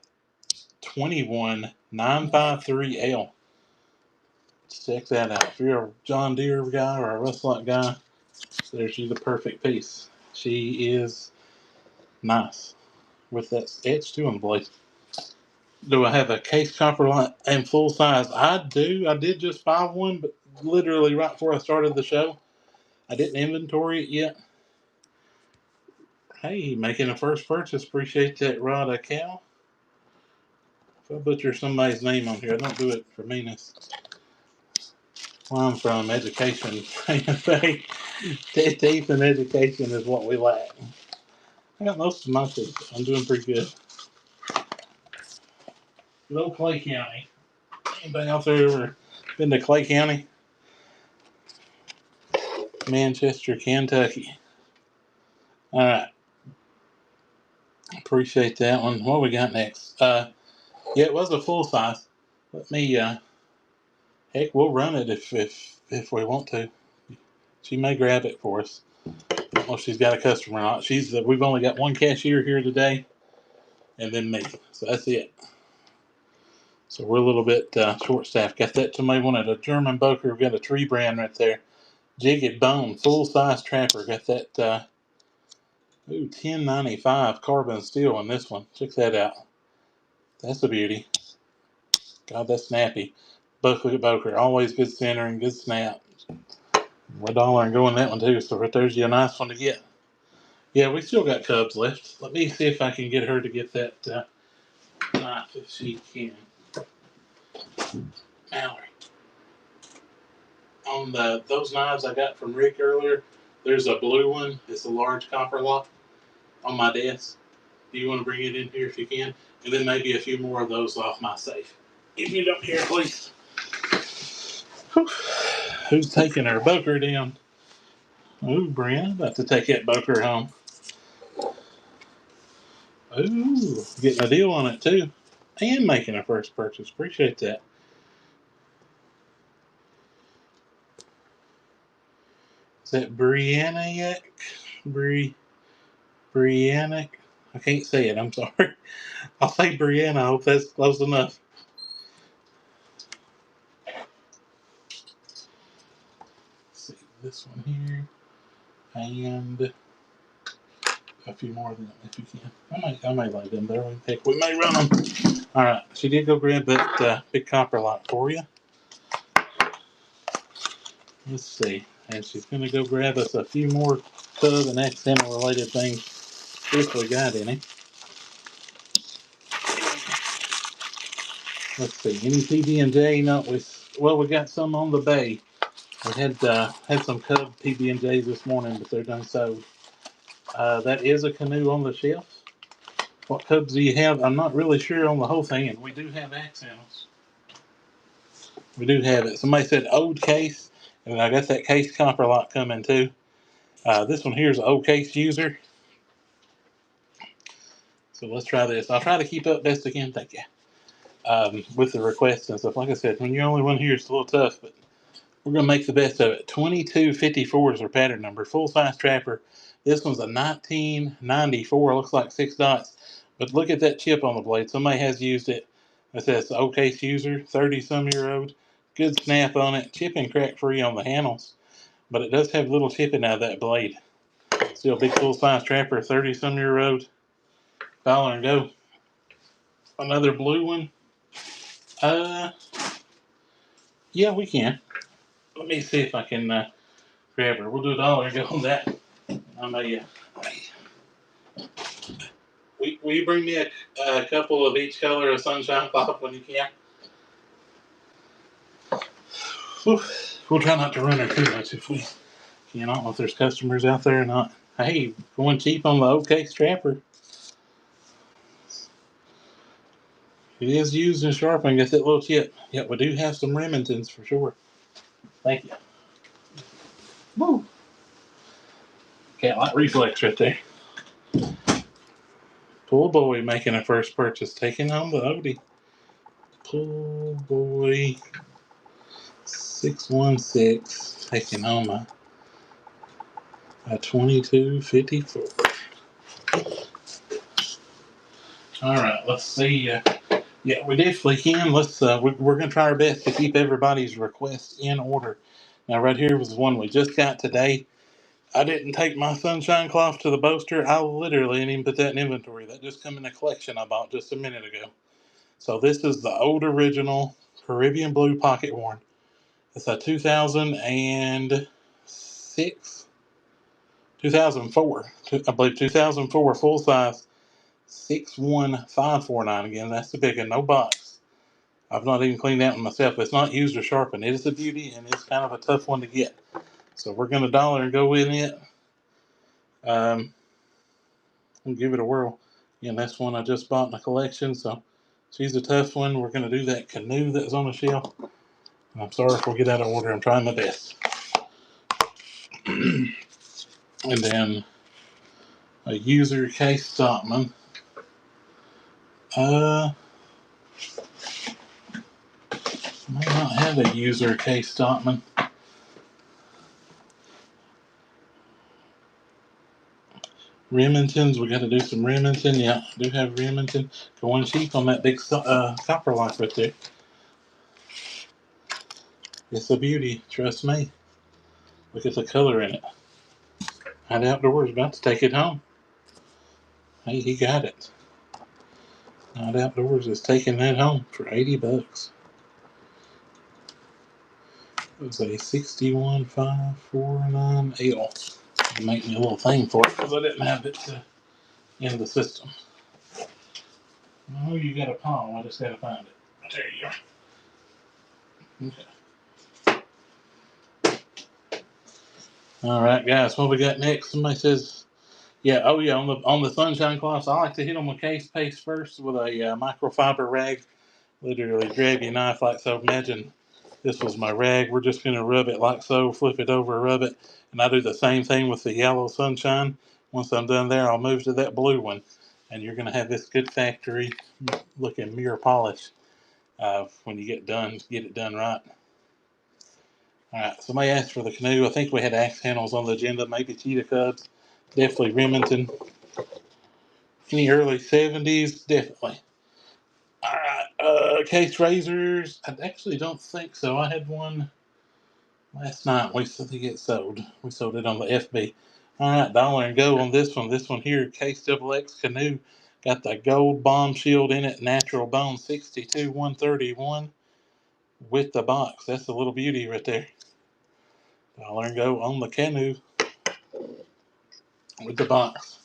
21953L. Check that out. If you're a John Deere guy or a Rustlot guy, there's you the perfect piece. She is nice with that etch too on the blade. Do I have a case copper light and full size? I do. I did just buy one, but literally right before I started the show. I didn't inventory it yet. Hey, making a first purchase. Appreciate that, Rod Cal. If I butcher somebody's name on here, I don't do it for meanness. Where I'm from, education. Teeth and education is what we lack. I got most of my teeth. I'm doing pretty good. Good old Clay County. Anybody out there ever been to Clay County? Manchester, Kentucky. All right. Appreciate that one. What we got next? Yeah, it was a full size. Let me. Heck, we'll run it if we want to. She may grab it for us. I don't know if she's got a customer or not. We've only got one cashier here today, and then me. So that's it. So we're a little bit short-staffed. Got that tomato one at a German Boker. We've got a Tree brand right there. Jigged Bone, full-size trapper. Got that 1095 carbon steel on this one. Check that out. That's a beauty. God, that's snappy. Buckley Boker, always good centering, good snap. We're dollar and going that one too, so right there's you a nice one to get. Yeah, we still got Cubs left. Let me see if I can get her to get that knife if she can. Mallory. On those knives I got from Rick earlier, there's a blue one. It's a large copper lock on my desk. Do you want to bring it in here if you can? And then maybe a few more of those off my safe. If you don't care, please. Whew. Who's taking her Boker down? Ooh, Brianna, about to take that Boker home. Ooh, getting a deal on it too. And making a first purchase. Appreciate that. Is that Brianna? Brianna? I can't say it, I'm sorry. I'll say Brianna. I hope that's close enough. Let's see, this one here. And a few more of them if you can. I may lay them there. Heck, we may run them. All right, she did go grab that big copper light for you. Let's see. And she's going to go grab us a few more Cub and accidental related things if we got any. Let's see. Any PB&J? No, we got some on the bay. We had some Cub PB&Js this morning, but they're done sold. That is a canoe on the shelf. What Cubs do you have? I'm not really sure on the whole thing, and we do have accents. We do have it. Somebody said old case, and I got that case copper lock coming too. This one here is an old case user. So let's try this. I'll try to keep up best I can. Thank you. with the requests and stuff. Like I said, when you're only one here, it's a little tough, but we're going to make the best of it. 2254 is our pattern number. Full size trapper. This one's a 1994. Looks like 6 dots. But look at that chip on the blade. Somebody has used it. It says O-Case user, 30-some-year-old. Good snap on it. Chip and crack free on the handles. But it does have a little chipping out of that blade. Still a big full size trapper, 30-some-year-old. Dollar and go. Another blue one. Yeah, we can. Let me see if I can grab her. We'll do $1 and go on that. I may, will you bring me a couple of each color of Sunshine Cloth when you can? Whew. We'll try not to run her too much if we can. I don't know if there's customers out there or not. Hey, going cheap on the O-Case trapper. It is used and sharpened. Got that little chip. Yep, we do have some Remingtons for sure. Thank you. Woo! Cat like reflex right there. Pool boy making a first purchase, taking home the Odie. Pool boy 616, taking home a 2254. All right, let's see. Yeah, we definitely can. Let's. We're gonna try our best to keep everybody's requests in order. Now, right here was the one we just got today. I didn't take my Sunshine Cloth to the Boaster. I literally didn't even put that in inventory. That just come in a collection I bought just a minute ago. So this is the old original Caribbean Blue Pocket Worn. It's a 2006, 2004, I believe 2004 full size 61549. Again, that's the big one, no box. I've not even cleaned that one myself. It's not used or sharpened. It is a beauty, and it's kind of a tough one to get. So we're going to $1 and go in it. We'll give it a whirl. Again, that's one I just bought in a collection, so she's a tough one. We're going to do that canoe that's on the shelf. I'm sorry if we get out of order. I'm trying my best. And then a user Case Stockman. May not have a user Case Stockman. Remingtons, we got to do some Remington. Yeah, I do have Remington. Going cheap on that big copper lock right there. It's a beauty, trust me. Look at the color in it. Night Outdoors about to take it home. Hey, he got it. Night Outdoors is taking that home for $80. It was a 61549L. Make me a little thing for it because I didn't have it in the system. Oh, you got a palm. I just got to find it. There you go. Okay. All right, guys. What we got next? Somebody says, yeah. Oh, yeah. On the Sunshine Cloths, I like to hit them with case paste first with a microfiber rag. Literally grab your knife like so. Imagine this was my rag. We're just going to rub it like so, flip it over, rub it. And I do the same thing with the yellow Sunshine. Once I'm done there, I'll move to that blue one. And you're going to have this good factory looking mirror polish when you get it done right. All right, somebody asked for the canoe. I think we had axe handles on the agenda, maybe Cheetah Cubs, definitely Remington. Any early 70s, definitely. All right, Case Razors. I actually don't think so. I had one last night. We said it sold. We sold it on the FB. All right, $1 and go on this one. This one here, Case XX Canoe. Got the gold bomb shield in it, natural bone 62-131 with the box. That's a little beauty right there. $1 and go on the canoe with the box.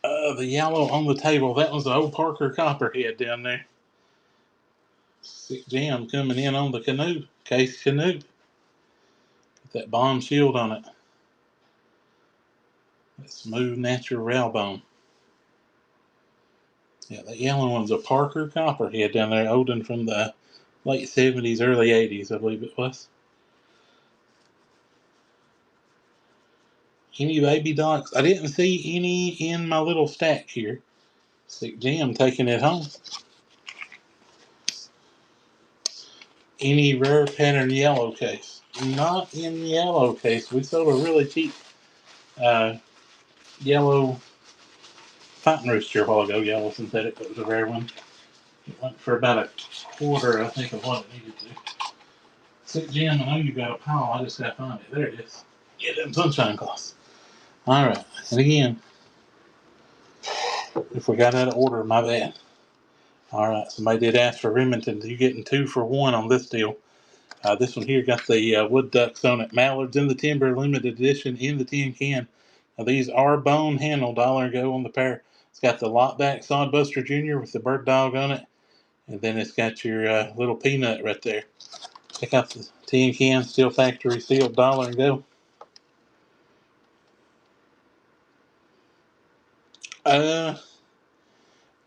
The yellow on the table. That was the old Parker Copperhead down there. Sick jam coming in on the canoe. Case Canoe. That bomb shield on it. That smooth natural rail bone. Yeah, that yellow one's a Parker Copperhead down there, olden from the late 70s, early 80s, I believe it was. Any baby docs? I didn't see any in my little stack here. Sick Jim taking it home. Any rare pattern yellow case? Not in yellow case. We sold a really cheap yellow fighting rooster a while ago. Yellow synthetic. That was a rare one. It went for about a quarter, I think, of what it needed to. Sick Jim, I know you got a pile. I just got to find it. There it is. Get them sunshine cloths. All right. And again, if we got out of order, my bad. All right. Somebody did ask for Remington. You're getting 2 for 1 on this deal. This one here got the wood ducks on it. Mallards in the timber, limited edition in the tin can. Now these are bone handled, $1 go on the pair. It's got the lockback Sodbuster Jr. with the bird dog on it. And then it's got your little peanut right there. Check out the tin can, still factory sealed, $1 go.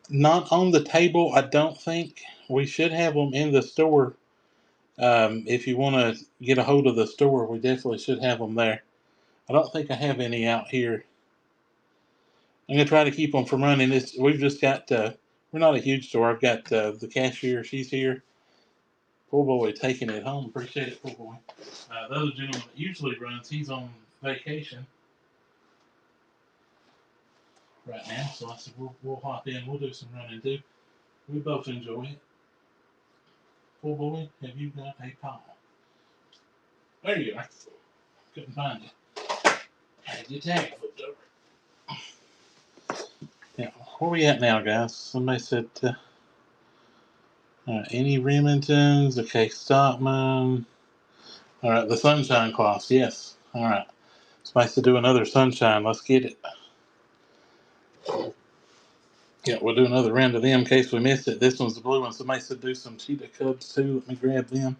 Not on the table, I don't think. We should have them in the store. If you want to get a hold of the store, we definitely should have them there. I don't think I have any out here. I'm gonna try to keep them from running. We've just got. We're not a huge store. I've got the cashier. She's here. Poor boy taking it home. Appreciate it, poor boy. The other gentleman that usually runs, he's on vacation right now. So I said we'll hop in. We'll do some running too. We both enjoy it. Poor boy, have you got a pile? There you are. Couldn't find you. Had your tag flipped over. Yeah, where we at now, guys? Somebody said, any Remingtons? Okay, Stockman. All right, the sunshine cloths, yes. All right, somebody said do another sunshine. Let's get it. Yeah, we'll do another round of them in case we missed it. This one's the blue one. Somebody said do some cheetah cubs too. Let me grab them.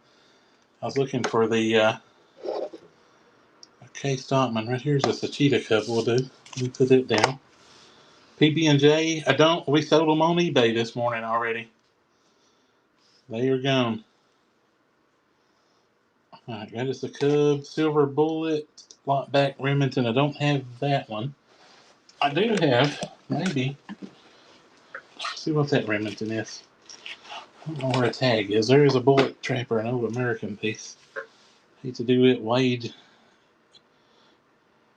I was looking for the okay, Stockman. Right here's just a cheetah cub. We'll do. Let me put it down. PB&J. We sold them on eBay this morning already. They are gone. Alright, got us a Cub, Silver Bullet, Lockback Remington. I don't have that one. I do have, maybe. Let's see what that Remington is. I don't know where a tag is. There is a Bullet Trapper, an old American piece. Hate to do it. Wade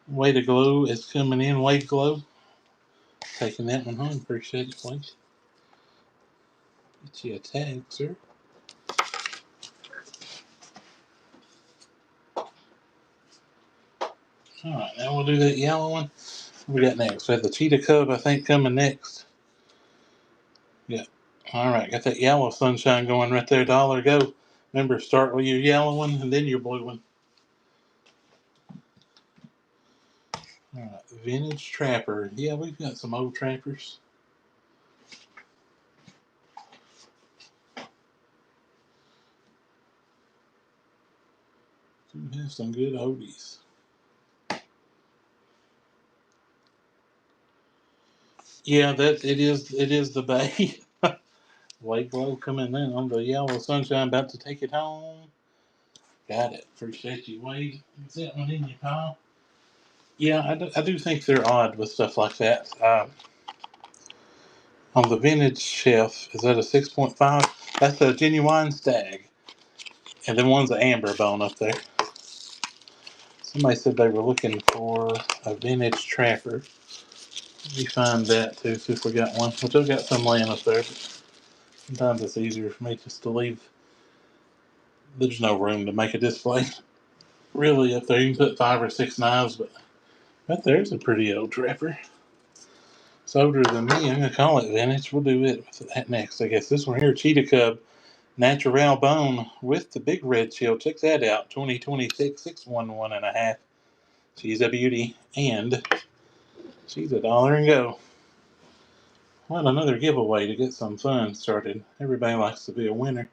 to Glow is coming in. Wade Glow. Taking that one home. Appreciate it, please. Get you a tag, sir. Alright, now we'll do that yellow one. What we got next? We have the Cheetah Cub, I think, coming next. Yeah. Alright, got that yellow sunshine going right there. $1 go. Remember, start with your yellow one and then your blue one. Alright, Vintage Trapper. Yeah, we've got some old trappers. Do have some good oldies. Yeah, it is the Bay. White glow coming in on the yellow sunshine, about to take it home. Got it. Appreciate you, Wade. Is that one in your pile? Yeah, I do think they're odd with stuff like that. On the vintage shelf, is that a 6.5? That's a genuine stag. And then one's an amber bone up there. Somebody said they were looking for a vintage trapper. Let me find that too, see if we got one. Which I've got some laying up there. But sometimes it's easier for me just to leave. There's no room to make a display. Really, up there you can put 5 or 6 knives, but right there's a pretty old trapper. It's older than me. I'm gonna call it vintage. We'll do it with that next, I guess. This one here, Cheetah Cub, natural bone with the big red shield. Check that out. 2026, 611.5. She's a beauty, and she's $1 and go. What another giveaway to get some fun started. Everybody likes to be a winner.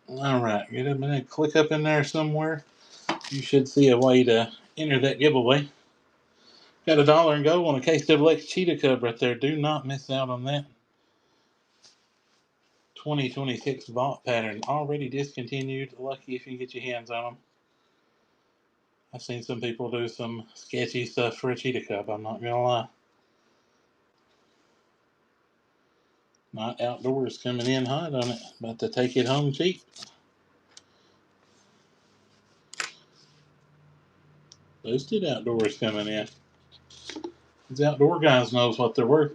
Alright, get up and click up in there somewhere. You should see a way to enter that giveaway. Got $1 and go on a KSWX Cheetah Cub right there. Do not miss out on that. 2026 vault pattern. Already discontinued. Lucky if you can get your hands on them. I've seen some people do some sketchy stuff for a Cheetah Cub. I'm not going to lie. Not Outdoors coming in hot on it. About to take it home cheap. Boosted Outdoors coming in. These outdoor guys knows what they're worth.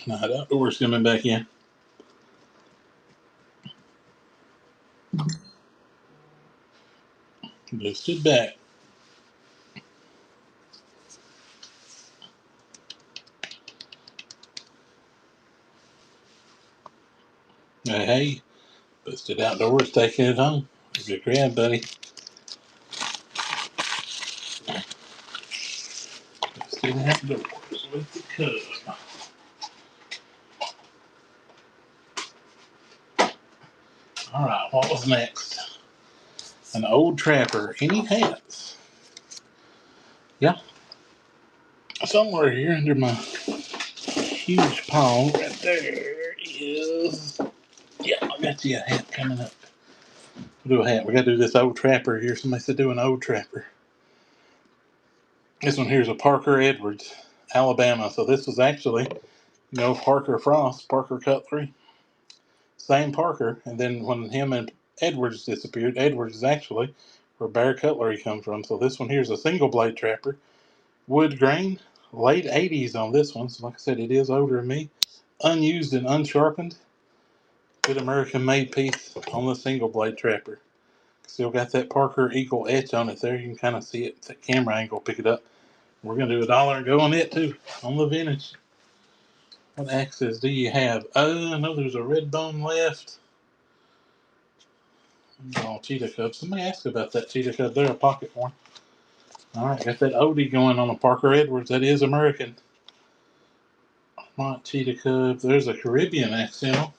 Not Outdoors coming back in. Boosted back. Hey, Boosted Outdoors taking it home. Good grab, buddy. Boosted Outdoors with the Cub. Alright, what was next? An old trapper. Any hats? Yeah. Somewhere here under my huge palm right there is. Yeah, I got you a hat coming up. We'll do a hat. We got to do this old trapper here. Somebody said do an old trapper. This one here is a Parker Edwards, Alabama. So this was actually, Parker Frost, Parker Cutlery. Same Parker. And then when him and Edwards disappeared, Edwards is actually where Bear Cutlery come from. So this one here is a single blade trapper. Wood grain. Late 80s on this one. So like I said, it is older than me. Unused and unsharpened. Good American made piece on the single blade trapper. Still got that Parker Eagle etch on it there. You can kind of see it. The camera angle pick it up. We're going to do $1 and go on it too. On the vintage. What axes do you have? I know there's a red bone left. Oh, cheetah cub. Somebody asked about that cheetah cub there. A pocket one. Alright, got that Odie going on a Parker Edwards. That is American. Not cheetah cub. There's a Caribbean accidental.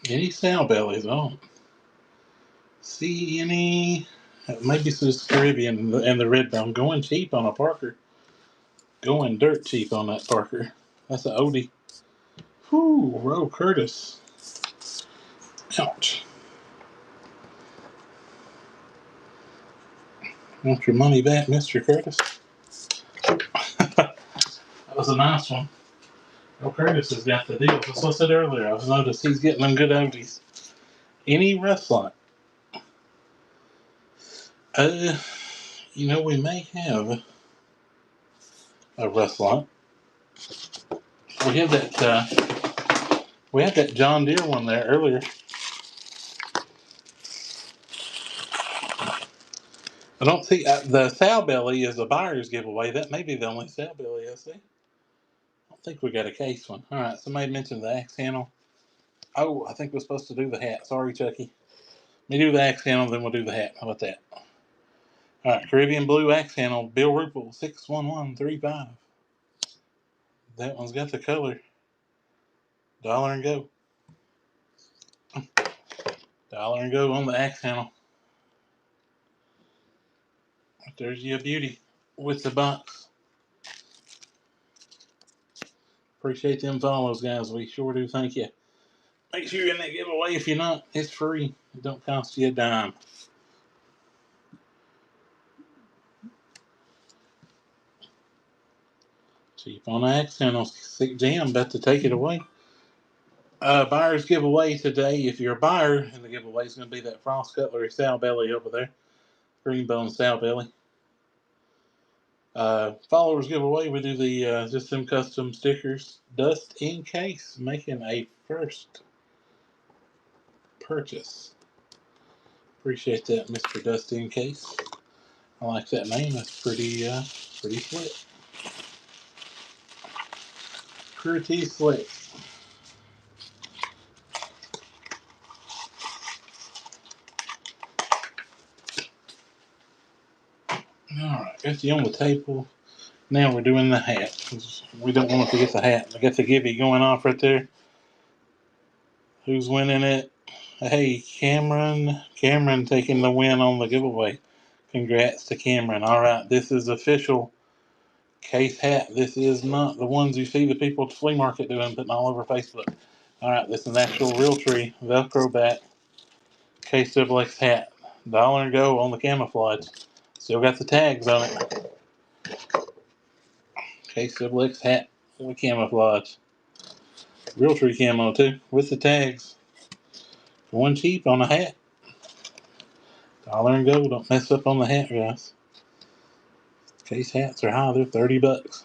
Any sow bellies? I don't see any. Maybe it's just Caribbean and the red bone. Going cheap on a Parker. Going dirt cheap on that Parker. That's an Odie. Whew, Roe Curtis. Ouch. Want your money back, Mr. Curtis? That was a nice one. Roe Curtis has got the deal. That's what I said earlier. I've noticed he's getting them good Odies. Any Rustlight? We may have a Rustlight. We had that John Deere one there earlier. I don't see the sow belly is a buyer's giveaway. That may be the only sow belly I see. I don't think we got a case one. All right, somebody mentioned the axe handle. Oh, I think we're supposed to do the hat. Sorry, Chucky. Let me do the axe handle, then we'll do the hat. How about that? All right, Caribbean Blue axe handle, Bill Ruppel, 61135. That one's got the color. $1 and go. $1 and go on the axe handle. There's your beauty with the box. Appreciate them follows, guys. We sure do. Thank you. Make sure you're in that giveaway. If you're not, it's free. It don't cost you a dime. Cheap on axe handle. Sick Jam about to take it away. Buyer's giveaway today. If you're a buyer, and the giveaway is going to be that Frost Cutlery sow belly over there. Green bone sow belly. Followers giveaway, we do the just some custom stickers. Dust in Case making a first purchase. Appreciate that, Mr. Dust in Case. I like that name. That's pretty slick. Pretty slick. Alright, got you on the table. Now we're doing the hat. We don't want to forget the hat. I got the Gibby going off right there. Who's winning it? Hey, Cameron. Cameron taking the win on the giveaway. Congrats to Cameron. Alright, this is official case hat. This is not the ones you see the people at the flea market doing, putting all over Facebook. Alright, this is an actual Realtree Velcro back Case XX hat. $1 and go on the camouflage. Still got the tags on it. K-Sublix hat with camouflage. Realtree camo too, with the tags. Going cheap on a hat. $1 and go. Don't mess up on the hat, guys. Case hats are high. They're $30.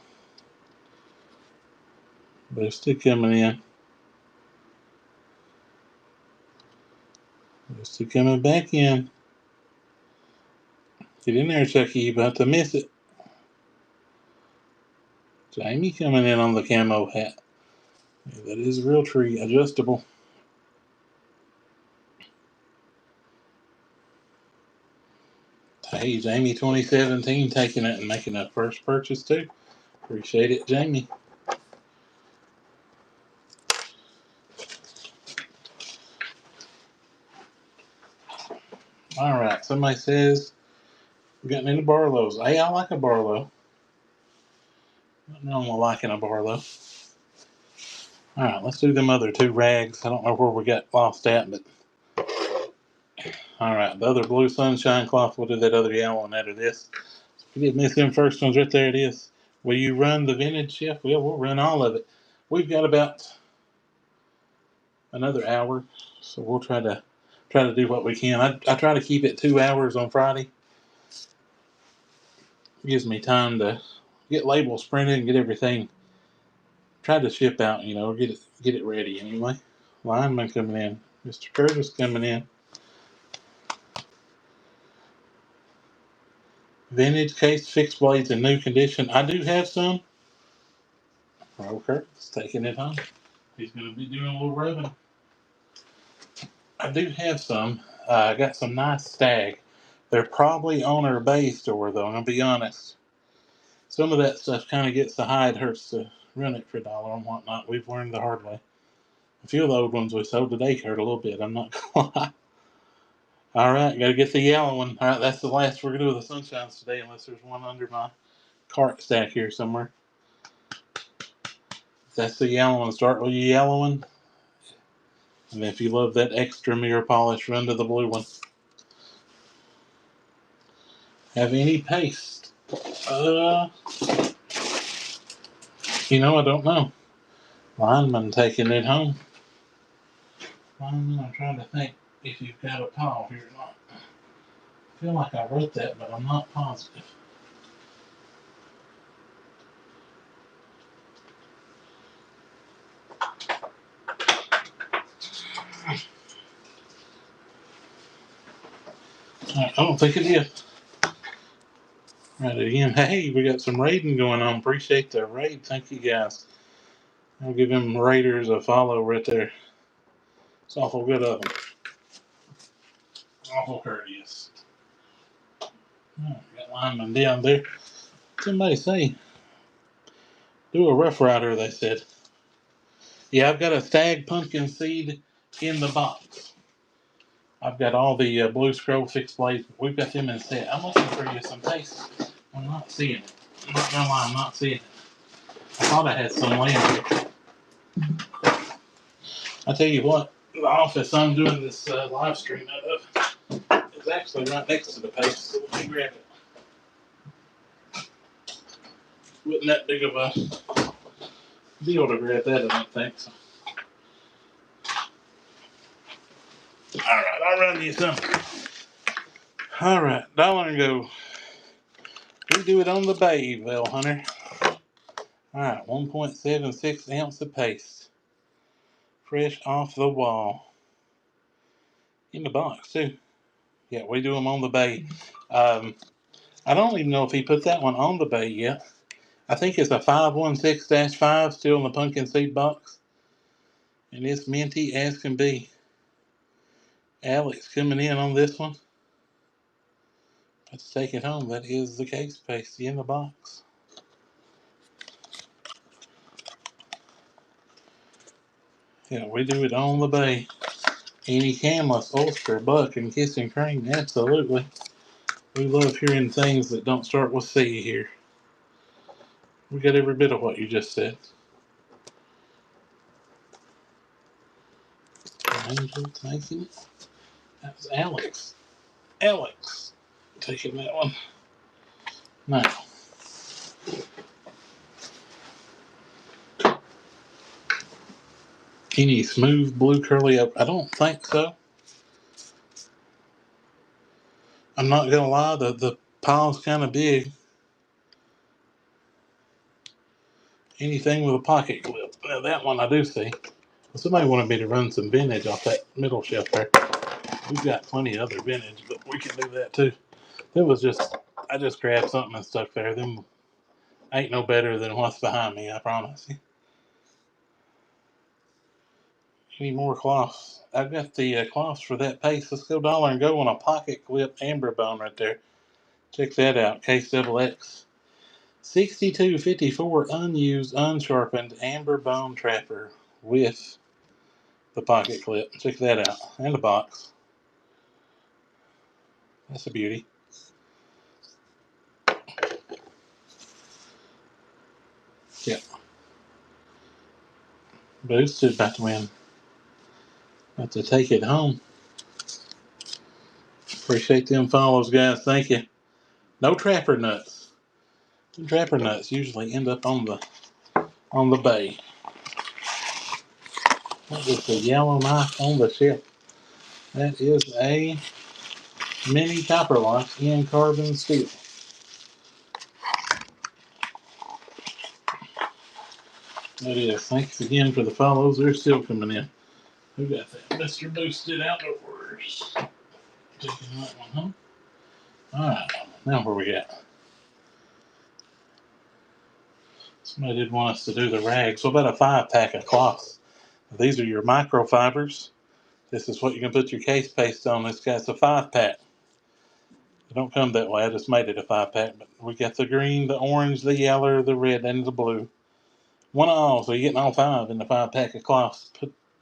They're still coming in. They're still coming back in. Get in there, Chucky. You're about to miss it. Jamie coming in on the camo hat. Yeah, that is Realtree adjustable. Hey, Jamie 2017 taking it and making a first purchase too. Appreciate it, Jamie. Alright, somebody says we're getting into Barlows. Hey, I like a Barlow. Nothing wrong with liking a Barlow. Alright, let's do them other two rags. I don't know where we got lost at, but alright, the other blue sunshine cloth. We'll do that other yellow one out of this. We did miss them first ones. Right there it is. Will you run the vintage, Chef? Well, we'll run all of it. We've got about another hour, so we'll try to do what we can. I try to keep it 2 hours on Friday. It gives me time to get labels printed and get everything. Try to ship out, get it ready anyway. Lineman coming in. Mr. Curtis coming in. Vintage case, fixed blades in new condition. I do have some. Roll Curtis taking it home. He's going to be doing a little rubbing. I do have some. I got some nice Stag. They're probably on our Bay store, though, I'm going to be honest. Some of that stuff kind of gets the hide, hurts to run it for $1 and whatnot. We've learned the hard way. A few of the old ones we sold today hurt a little bit, I'm not going to lie. Alright, got to get the yellow one. Alright, that's the last we're going to do with the sunshines today, unless there's one under my cart stack here somewhere. That's the yellow one. Start with your yellow one. And if you love that extra mirror polish, run to the blue one. Have any paste? I don't know. Lineman taking it home. Lineman, I'm trying to think if you've got a pile here or not. I feel like I wrote that, but I'm not positive. I don't think it is. Right again. Hey, we got some raiding going on. Appreciate the raid. Thank you guys. I'll give them raiders a follow right there. It's awful good of them. Awful courteous. Got lineman down there. Somebody say, do a Rough Rider, they said. Yeah, I've got a Stag pumpkin seed in the box. I've got all the Blue Scroll fixed blades. We've got them in set. I'm looking for you some paste. I'm not seeing it. I'm not gonna lie, I'm not seeing it. I thought I had some land here. I tell you what, the office I'm doing this live stream out of is actually right next to the paste, so let me grab it. Wasn't that big of a deal to grab that, I don't think so. Alright, I'll run you some. Alright, $1 and go. We do it on the Bay, Val Hunter. Alright, 1.76 ounce of paste. Fresh off the wall. In the box, too. Yeah, we do them on the Bay. I don't even know if he put that one on the Bay yet. I think it's a 516-5 still in the pumpkin seed box. And it's minty as can be. Alex coming in on this one. Let's take it home. That is the case paste in the box. Yeah, we do it on the Bay. Any Camless, Ulster, Buck, and Kissing Cream. Absolutely. We love hearing things that don't start with C here. We got every bit of what you just said. Angel taking it. That was Alex. Alex. Taking that one. Now, any smooth blue curly up? I don't think so. I'm not gonna lie, the pile's kind of big. Anything with a pocket clip. Now that one I do see. Somebody wanted me to run some vintage off that middle shelf there. We've got plenty of other vintage, but we can do that too. It was just, I just grabbed something and stuck there. Them ain't no better than what's behind me, I promise you. Any more cloths? I've got the cloths for that pace. Let's go Dollar and Go on a pocket clip amber bone right there. Check that out. Case double X. 6254 unused, unsharpened amber bone trapper with the pocket clip. Check that out. And the box. That's a beauty. Yeah. Boosted about to win. About to take it home. Appreciate them follows, guys. Thank you. No trapper nuts. The trapper nuts usually end up on the bay. That is the yellow knife on the shelf. That is a mini copper lock in carbon steel. That is. Thanks again for the follows. They're still coming in. Who got that? Mr. Boosted Outdoors. Taking that one home. Alright, now where we at? Somebody did want us to do the rags. What about a 5-pack of cloths? These are your microfibers. This is what you can put your case paste on. This guy's a 5-pack. They don't come that way. I just made it a 5-pack. But we got the green, the orange, the yellow, the red, and the blue. One of all, so you're getting all 5 in the 5-pack of cloths.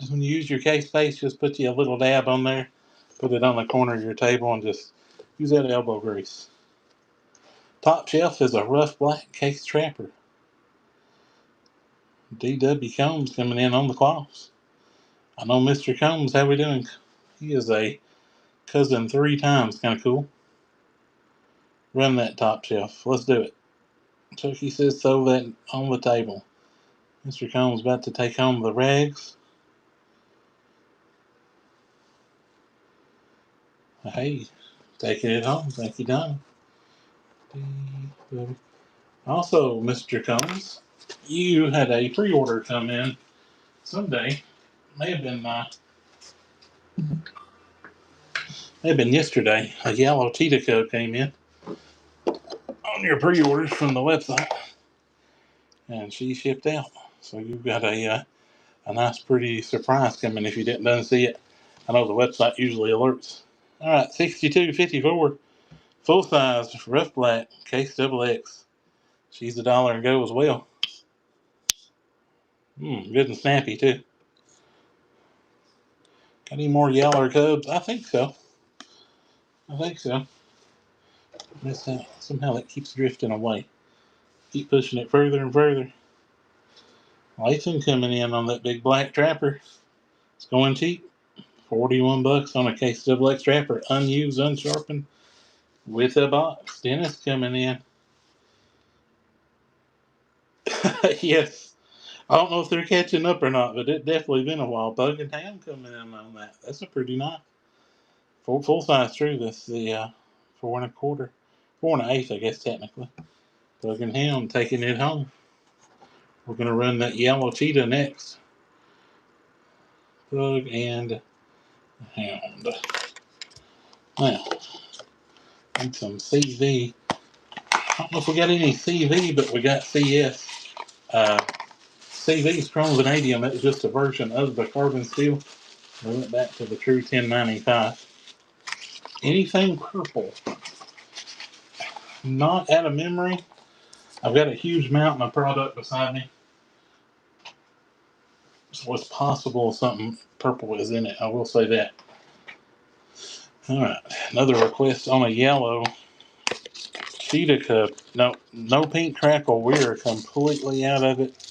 When you use your case paste, just put you a little dab on there. Put it on the corner of your table and just use that elbow grease. Top shelf is a rough black case trapper. D.W. Combs coming in on the cloths. I know Mr. Combs, how we doing? He is a cousin 3 times, kind of cool. Run that top shelf. Let's do it. Chucky says throw that on the table. Mr. Combs about to take home the rags. Hey, taking it home. Thank you, Don. Also, Mr. Combs, you had a pre-order come in Sunday. May have been yesterday. A yellow cheetah cub came in on your pre-orders from the website, and she shipped out. So you've got a nice, pretty surprise coming if you didn't see it. I know the website usually alerts. All right, 6254, full size, rough black, case double X. She's $1 and Go as well. Good and snappy too. Got any more Yaller cubs? I think so. Somehow that keeps drifting away. Keep pushing it further and further. Lathan coming in on that big black trapper. It's going cheap. $41 on a case double X trapper, unused, unsharpened, with a box. Dennis coming in. Yes. I don't know if they're catching up or not, but it definitely been a while. Bug and Ham coming in on that. That's a pretty nice full size true. That's the 4 1/4, 4 1/8, I guess technically. Bug and Ham taking it home. We're gonna run that yellow cheetah next. Bug and Hound. Now, need some CV. I don't know if we got any CV, but we got CS. CV is chrome vanadium. It was just a version of the carbon steel. We went back to the true 1095. Anything purple? Not out of memory. I've got a huge mountain of product beside me. So it's possible something purple is in it. I will say that. Alright. Another request on a yellow cheetah cub. No pink crackle. We are completely out of it.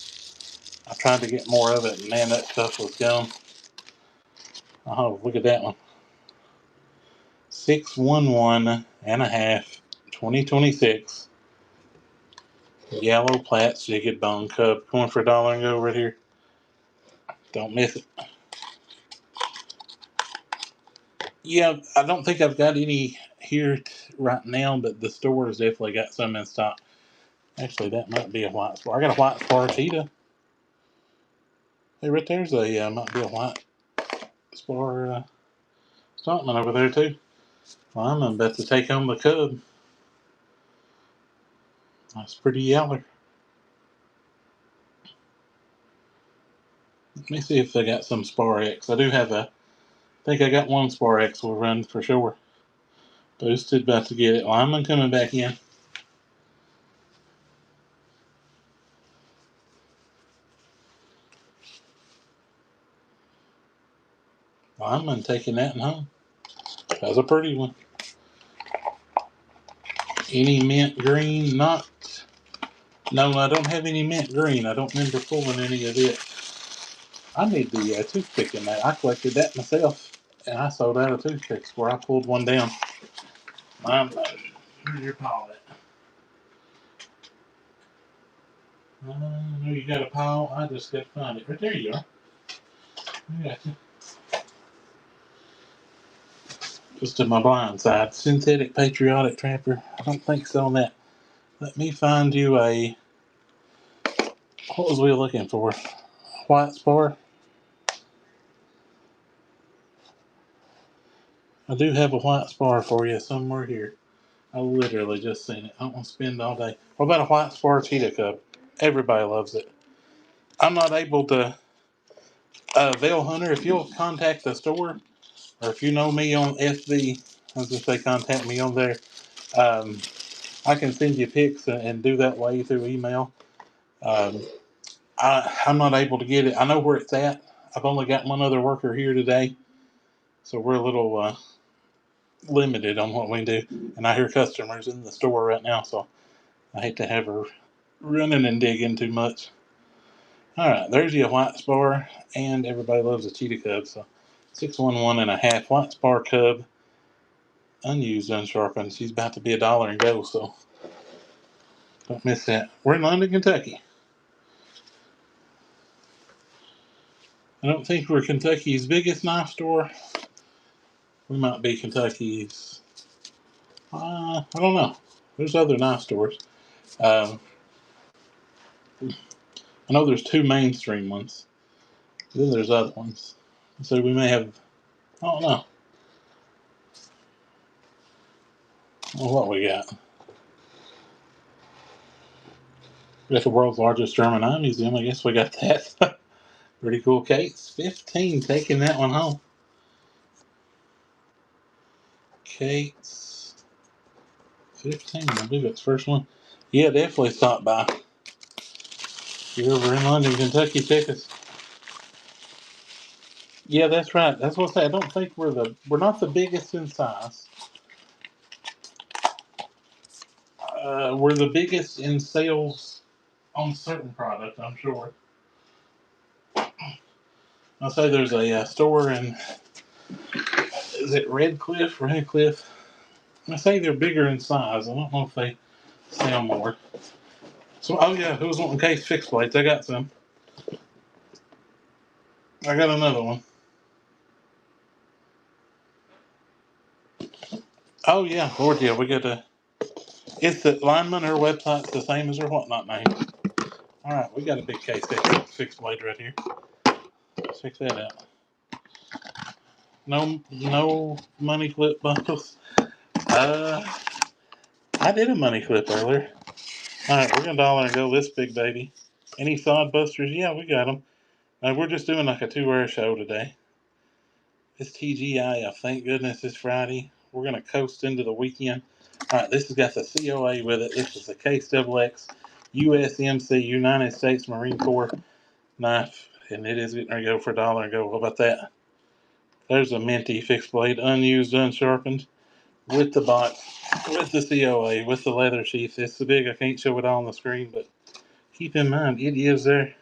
I tried to get more of it, and man, that stuff was gone. Oh, look at that one. 611 and a half, 2026. Yellow Platts Jigged Bone Cub. Going for $1 and go right here. Don't miss it. Yeah, I don't think I've got any here right now, but the store has definitely got some in stock. Actually, that might be a white spar. I got a white spar cheetah. Hey, right there's a might be a white spar stockman over there too. Well, I'm about to take home the cub. That's pretty yaller. Let me see if they got some Spar X. I do have I think I got one Spar X will run for sure. Boosted, about to get it. Lineman coming back in. Lineman taking that one home. That's a pretty one. Any mint green? Not. No, I don't have any mint green. I don't remember pulling any of it. I need the toothpick in that. I collected that myself, and I sold out of toothpicks where I pulled one down. Where's your pile at? I know you got a pile. I just got to find it. Right there you are. I got you. Just to my blind side. Synthetic Patriotic Trapper. I don't think so on that. Let me find you a. What was we looking for? White spar? I do have a white spar for you somewhere here. I literally just seen it. I don't want to spend all day. What about a white spar cheetah cub? Everybody loves it. I'm not able to. Veil Hunter, if you'll contact the store, or if you know me on FB, I was going to say contact me on there. Um, I can send you pics and do that way through email. Um, I'm not able to get it. I know where it's at. I've only got one other worker here today, so we're a little limited on what we can do. And I hear customers in the store right now, so I hate to have her running and digging too much. All right, there's your white spar, and everybody loves a cheetah cub. So 611 and a half white spar cub, unused, unsharpened. She's about to be $1 and go, so don't miss that. We're in London, Kentucky. I don't think we're Kentucky's biggest knife store. We might be Kentucky's. I don't know. There's other knife stores. I know there's two mainstream ones. Then there's other ones. So we may have. I don't know. Well, what we got? We got the world's largest German eye museum. I guess we got that. Pretty cool case. 15 taking that one home. Kate's 15. I believe that's the first one. Yeah, definitely stop by. If you're over in London, Kentucky, check us. Yeah, that's right. That's what I say. I don't think we're not the biggest in size. We're the biggest in sales on certain products, I'm sure. I'll say there's a store in, is it Redcliffe? Redcliffe? I say they're bigger in size. I don't know if they sell more. So, oh yeah, who's wanting case fixed plates? I got some. I got another one. Oh yeah, Lord yeah, we got a. It's the lineman. Her website's the same as her whatnot name. All right, we got a big case fixed plate right here. Let's check that out. No money clip buckles. I did a money clip earlier. All right, we're gonna $1 and go this big baby. Any sod busters? Yeah, we got them. We're just doing like a 2-hour show today. It's TGI. Thank goodness it's Friday. We're gonna coast into the weekend. All right, this has got the COA with it. This is the Case USMC United States Marine Corps knife, and it is getting ready to go for $1 and go. How about that? There's a minty fixed blade, unused, unsharpened, with the box, with the COA, with the leather sheath. It's so big I can't show it all on the screen, but keep in mind it is there.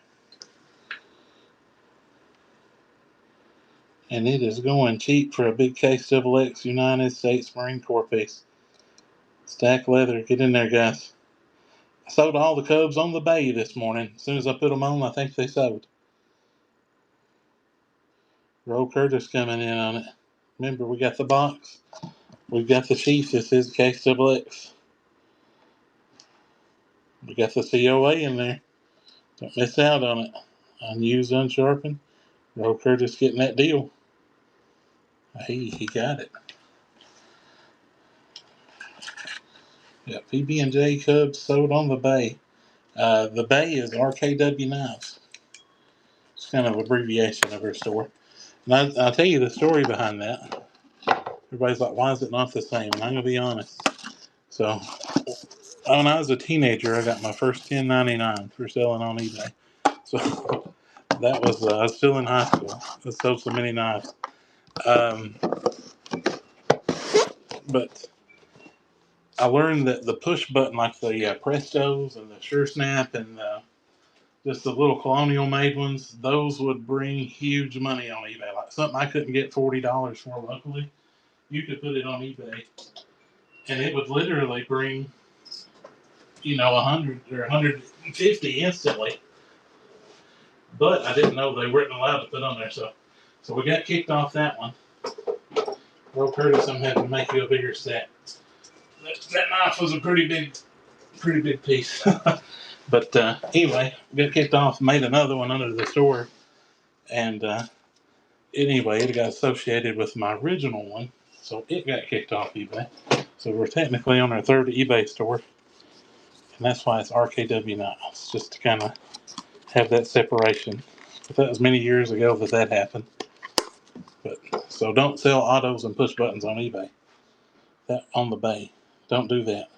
And it is going cheap for a big Case XX United States Marine Corps piece. Stack leather. Get in there, guys. I sold all the Cubs on the bay this morning. As soon as I put them on, I think they sold. Roll Curtis coming in on it. Remember, we got the box. We've got the Chiefs. This is Case XX. We got the COA in there. Don't miss out on it. Unused, unsharpened. Roll Curtis getting that deal. Hey, he got it. Yeah, PB&J Cubs sold on the bay. The bay is RKW Knives. It's kind of an abbreviation of her store. And I'll tell you the story behind that. Everybody's like, why is it not the same? And I'm going to be honest. So, when I was a teenager, I got my first $10.99 for selling on eBay. So, that was, I was still in high school. I sold so many knives. But I learned that the push button, like the Prestos and the Sure Snap and just the little colonial made ones, those would bring huge money on eBay. Like something I couldn't get $40 for locally, you could put it on eBay, and it would literally bring, 100 or 150 instantly. But I didn't know they weren't allowed to put on there, so we got kicked off that one. Roll Curtis, I'm having to make you a bigger stack. That knife was a pretty big piece. But anyway, got kicked off, made another one under the store, and anyway, it got associated with my original one, so it got kicked off eBay. So we're technically on our third eBay store, and that's why it's RKW Knives, just to kind of have that separation. But that was many years ago that happened. But so don't sell autos and push buttons on eBay. That on the bay. Don't do that.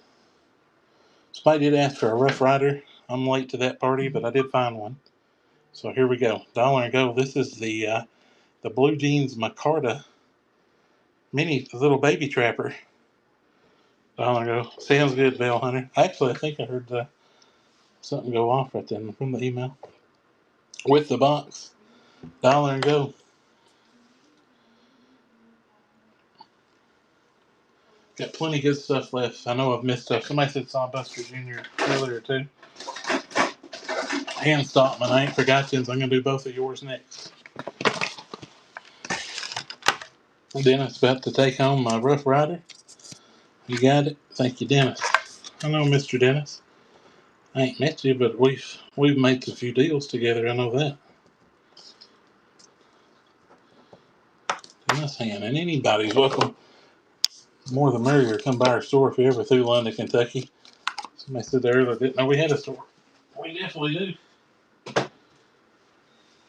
Somebody did ask for a Rough Rider. I'm late to that party, but I did find one. So here we go. $1 and go. This is the Blue Jeans Micarta mini little baby trapper. $1 and go. Sounds good, Bell Hunter. Actually, I think I heard something go off right then from the email. With the box. $1 and go. Got plenty of good stuff left. I know I've missed stuff. Somebody said Sawbuster Jr. earlier too. Hand Stockman, I ain't forgot you. I'm going to do both of yours next. Dennis about to take home my Rough Rider. You got it? Thank you, Dennis. I know Mr. Dennis. I ain't met you, but we've made a few deals together. I know that. Dennis hand, and anybody's welcome. More the merrier. Come by our store if you're ever through London, Kentucky. Somebody said there earlier didn't know we had a store. We definitely do.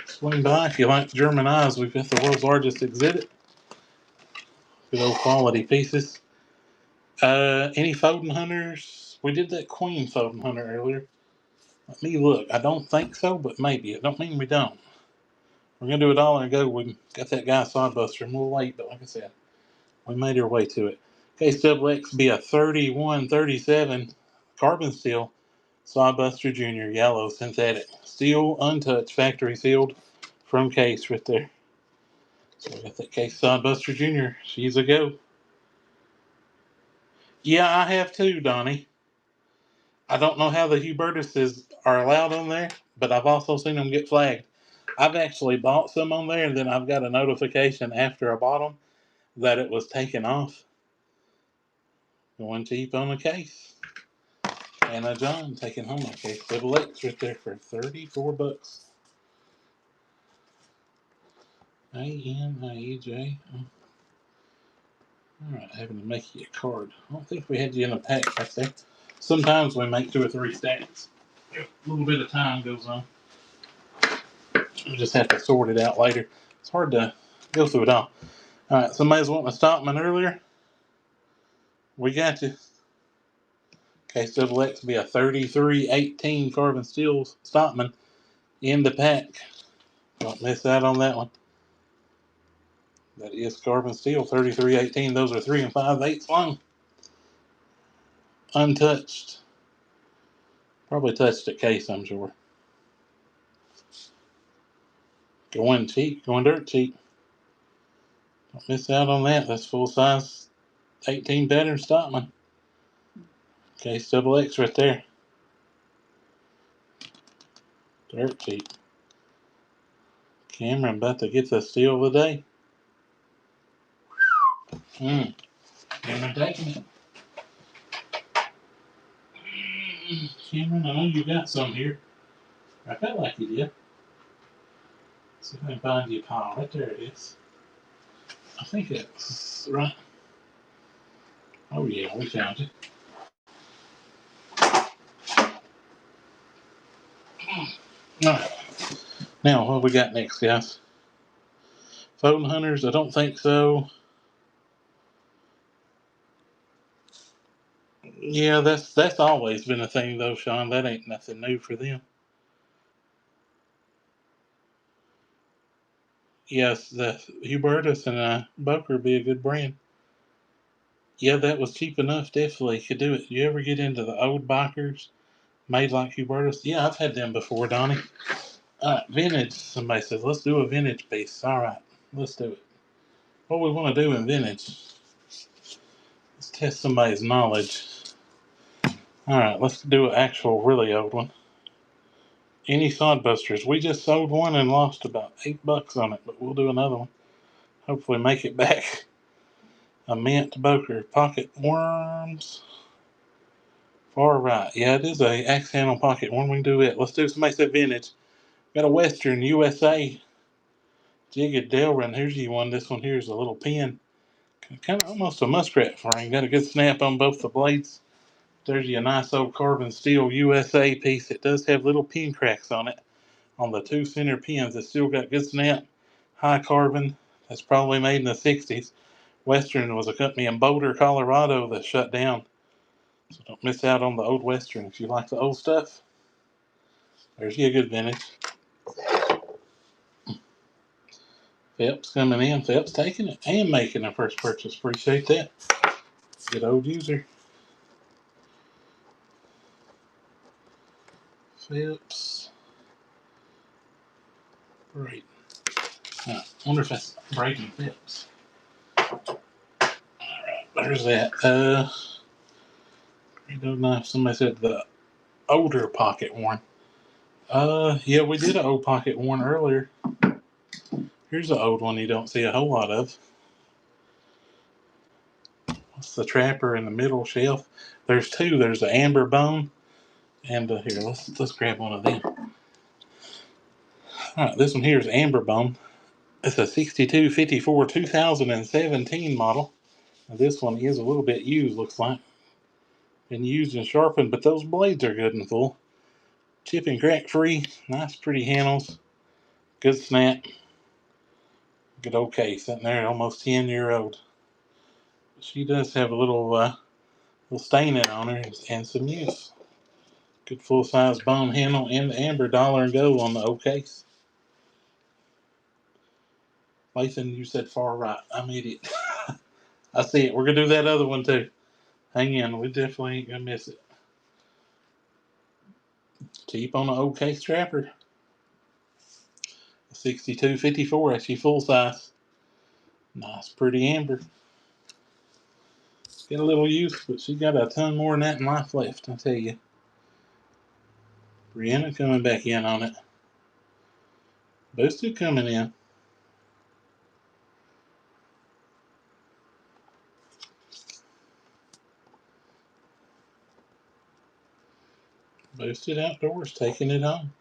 Swing by if you like German eyes. We've got the world's largest exhibit. Good old quality pieces. Any folding hunters? We did that Queen folding hunter earlier. Let me look. I don't think so, but maybe. It don't mean we don't. We're going to do $1 and go. We got that guy Sodbuster. I'm a little late, but like I said, we made our way to it. Case XX be a 3137 carbon steel Sodbuster Jr. yellow synthetic. Steel, untouched, factory sealed from Case right there. So we got that Case Sodbuster Jr. She's a go. Yeah, I have too, Donnie. I don't know how the Hubertuses are allowed on there, but I've also seen them get flagged. I've actually bought some on there, and then I've got a notification after I bought them that it was taken off. Going cheap on the Case. Anna John taking home my Case Double X right there for $34. ANAJ. Alright, having to make you a card. I don't think we had you in a pack right there. Sometimes we make 2 or 3 stacks. A little bit of time goes on. We just have to sort it out later. It's hard to go through it all. Alright, somebody's wanting a Stockman earlier. We got you. Case Double X will be a 3318 carbon steel Stockman in the pack. Don't miss out on that one. That is carbon steel 3318. Those are 3 5/8 long. Untouched. Probably touched at Case, I'm sure. Going cheap, going dirt cheap. Don't miss out on that. That's full size 18 pattern Stockman. Case double X right there. Dirt cheap. Cameron about to get the steal of the day. Cameron taking it. Cameron, I know you got some here. I felt like you did. See if I can find you a pile. Right there it is. I think it's right. Oh yeah, we found you. Alright. Now, what we got next, guys? Phone hunters? I don't think so. Yeah, that's always been a thing though, Sean. That ain't nothing new for them. Yes, the Hubertus and Boker would be a good brand. Yeah, that was cheap enough. Definitely could do it. You ever get into the old bikers made like Hubertus? Yeah, I've had them before, Donnie. Vintage. Somebody says, let's do a vintage piece. All right, let's do it. What we want to do in vintage? Let's test somebody's knowledge. All right, let's do an actual really old one. Any Sodbusters? We just sold one and lost about $8 on it, but we'll do another one. Hopefully make it back. A mint Boker. Pocket worms. Far right. Yeah, it is a axe handle pocket worm. We can do it. Let's do somebody said vintage. Got a Western USA. Jigged Delrin. Here's you one. This one here is a little pin. Kind of almost a muskrat frame. Got a good snap on both the blades. There's you a nice old carbon steel USA piece. It does have little pin cracks on it. On the two center pins, it's still got good snap. High carbon. That's probably made in the 60s. Western was a company in Boulder, Colorado that shut down. So don't miss out on the old Western. If you like the old stuff, there's you a good vintage. Phelps coming in. Phelps taking it and making a first purchase. Appreciate that. Good old user. Phelps. Great. I wonder if that's Braden Phelps. Alright, there's that. I don't know if somebody said the older pocket worn. Yeah, we did an old pocket worn earlier. Here's an old one you don't see a whole lot of. What's the trapper in the middle shelf? There's two. There's the amber bone, and here let's grab one of them. All right, this one here is amber bone. It's a 6254 2017 model. Now, this one is a little bit used, looks like. Been used and sharpened, but those blades are good and full. Chip and crack free. Nice, pretty handles. Good snap. Good old case. Sitting there, almost 10-year-old. She does have a little staining on her and some use. Good full-size bone handle and the amber dollar and go on the old case. Lathan, you said far right. I'm an idiot. I see it. We're going to do that other one too. Hang in. We definitely ain't going to miss it. Cheap on the old case trapper. 6254, actually full size. Nice, pretty amber. Got a little use, but she got a ton more than that in life left, I tell you. Brianna coming back in on it. Boosted coming in. Boosted outdoors, taking it home.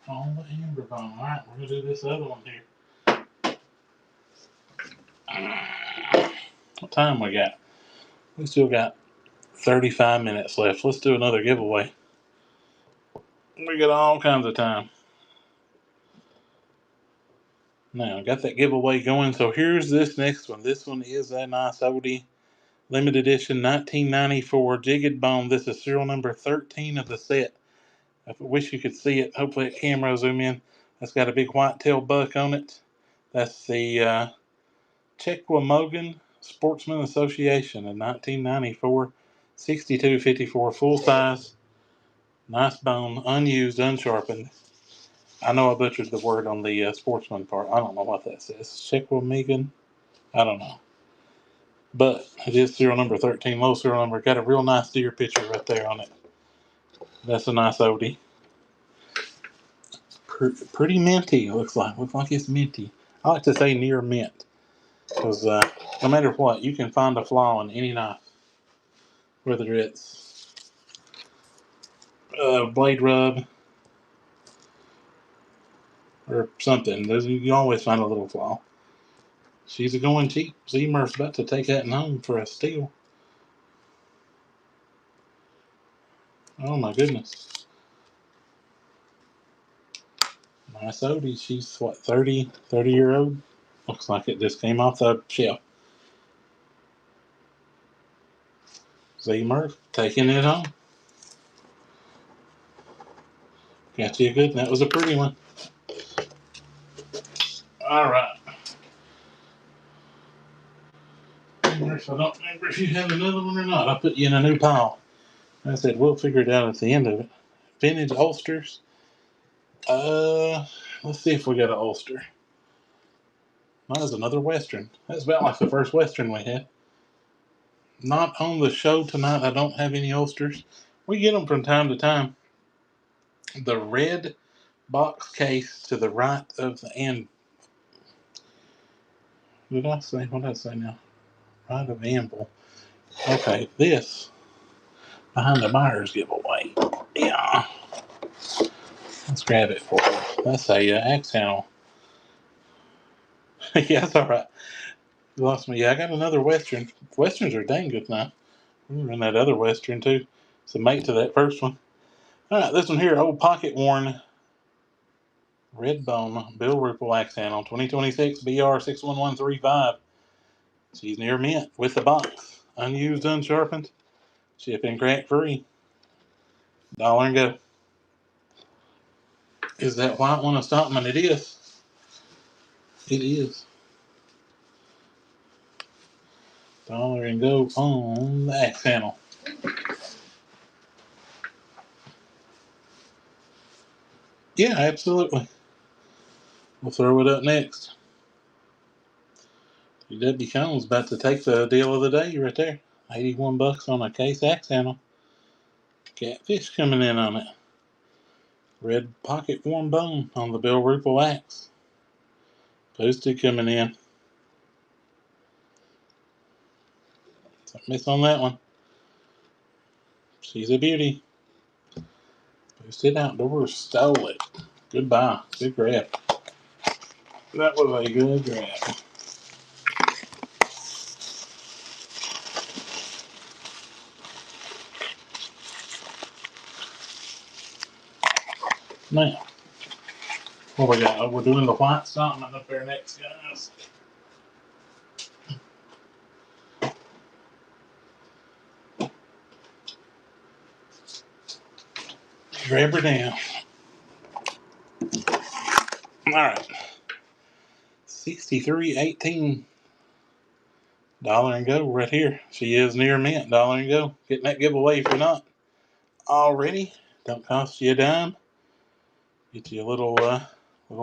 On the amber bone. Alright, we're going to do this other one here. What time we got? We still got 35 minutes left. Let's do another giveaway. We got all kinds of time. Now, got that giveaway going. So here's this next one. This one is a nice oldie. Limited edition 1994 Jigged Bone. This is serial number 13 of the set. I wish you could see it. Hopefully that camera will zoom in. That's got a big white-tailed buck on it. That's the Chequamegon Sportsman Association in 1994. 6254 full size. Nice bone, unused, unsharpened. I know I butchered the word on the sportsman part. I don't know what that says. Chequamegan? I don't know. But it is serial number 13, low serial number. Got a real nice deer picture right there on it. That's a nice Odie. Pretty minty, it looks like. Looks like it's minty. I like to say near mint. Because no matter what, you can find a flaw in any knife. Whether it's blade rub or something. You can always find a little flaw. She's a going cheap. Z-Murph's about to take that home for a steal. Oh my goodness. Nice Odie. She's what, 30-year-old? Looks like it just came off the shelf. Z-Murph taking it home. Got you a good one. That was a pretty one. Alright. I don't remember if you have another one or not. I put you in a new pile. I said we'll figure it out at the end of it. Vintage holsters. Let's see if we got an holster. That was another Western. That's about like the first Western we had. Not on the show tonight. I don't have any holsters. We get them from time to time. The red box case to the right of the end. What did I say now? Right of anvil. Okay, this behind the buyer's giveaway. Yeah. Let's grab it for you. That's a axe handle. Yeah, that's alright. You lost me. Yeah, I got another Western. Westerns are dang good now. We run that other Western too. It's a mate to that first one. Alright, this one here, old pocket worn red bone Bill Rupel axe handle, 2026 BR 61135. She's near mint with the box. Unused, unsharpened. Shipping crack free. $1 and go. Is that white one a Stockman? It is. It is. $1 and go on the axe handle. Yeah, absolutely. We'll throw it up next. UW Combs about to take the deal of the day right there. $81 on a case axe handle. Catfish coming in on it. Red pocket worn bone on the Bill Rupel axe. Posted coming in. Don't miss on that one. She's a beauty. Posted outdoors. Stole it. Goodbye. Good grab. That was a good grab. Now, what we got? Oh, we're doing the white Stockman up there next, guys. Grab her down. Alright. 63.18. $1 and go right here. She is near mint. $1 and go. Getting that giveaway if you're not already. Don't cost you a dime. Get you a little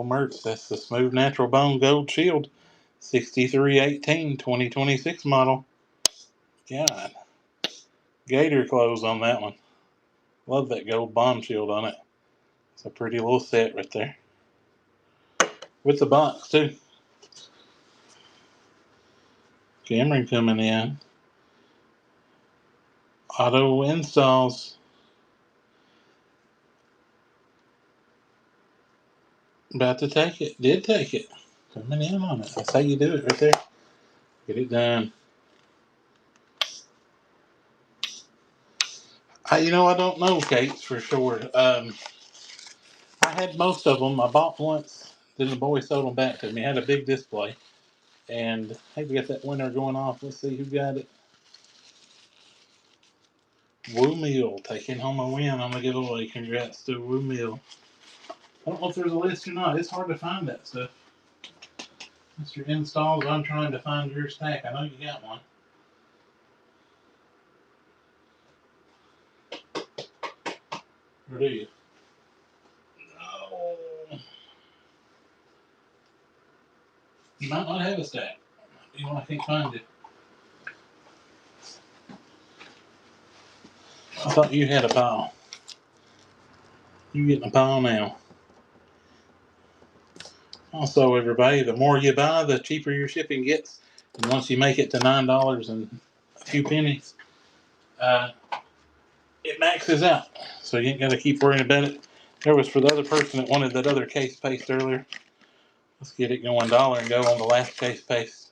merch. That's the Smooth Natural Bone Gold Shield. 6318 2026 model. God. Gator clothes on that one. Love that gold bomb shield on it. It's a pretty little set right there. With the box too. Cameron coming in. Auto installs. About to take it. Did take it. Coming in on it. That's how you do it right there. Get it done. I don't know, Kate, for sure. I had most of them. I bought once. Then the boy sold them back to me. I had a big display. And hey, we got that winner going off. Let's see who got it. Woo Mill taking home a win on the giveaway. Congrats to Woo Mill. I don't know if there's a list or not. It's hard to find that stuff. That's your installs. I'm trying to find your stack. I know you got one. Or do you? No. You might not have a stack. You know, I can't find it. I thought you had a pile. You getting a pile now. Also, everybody, the more you buy, the cheaper your shipping gets. And once you make it to $9 and a few pennies, it maxes out. So you ain't got to keep worrying about it. There was for the other person that wanted that other case paste earlier. Let's get it going $1 and go on the last case paste.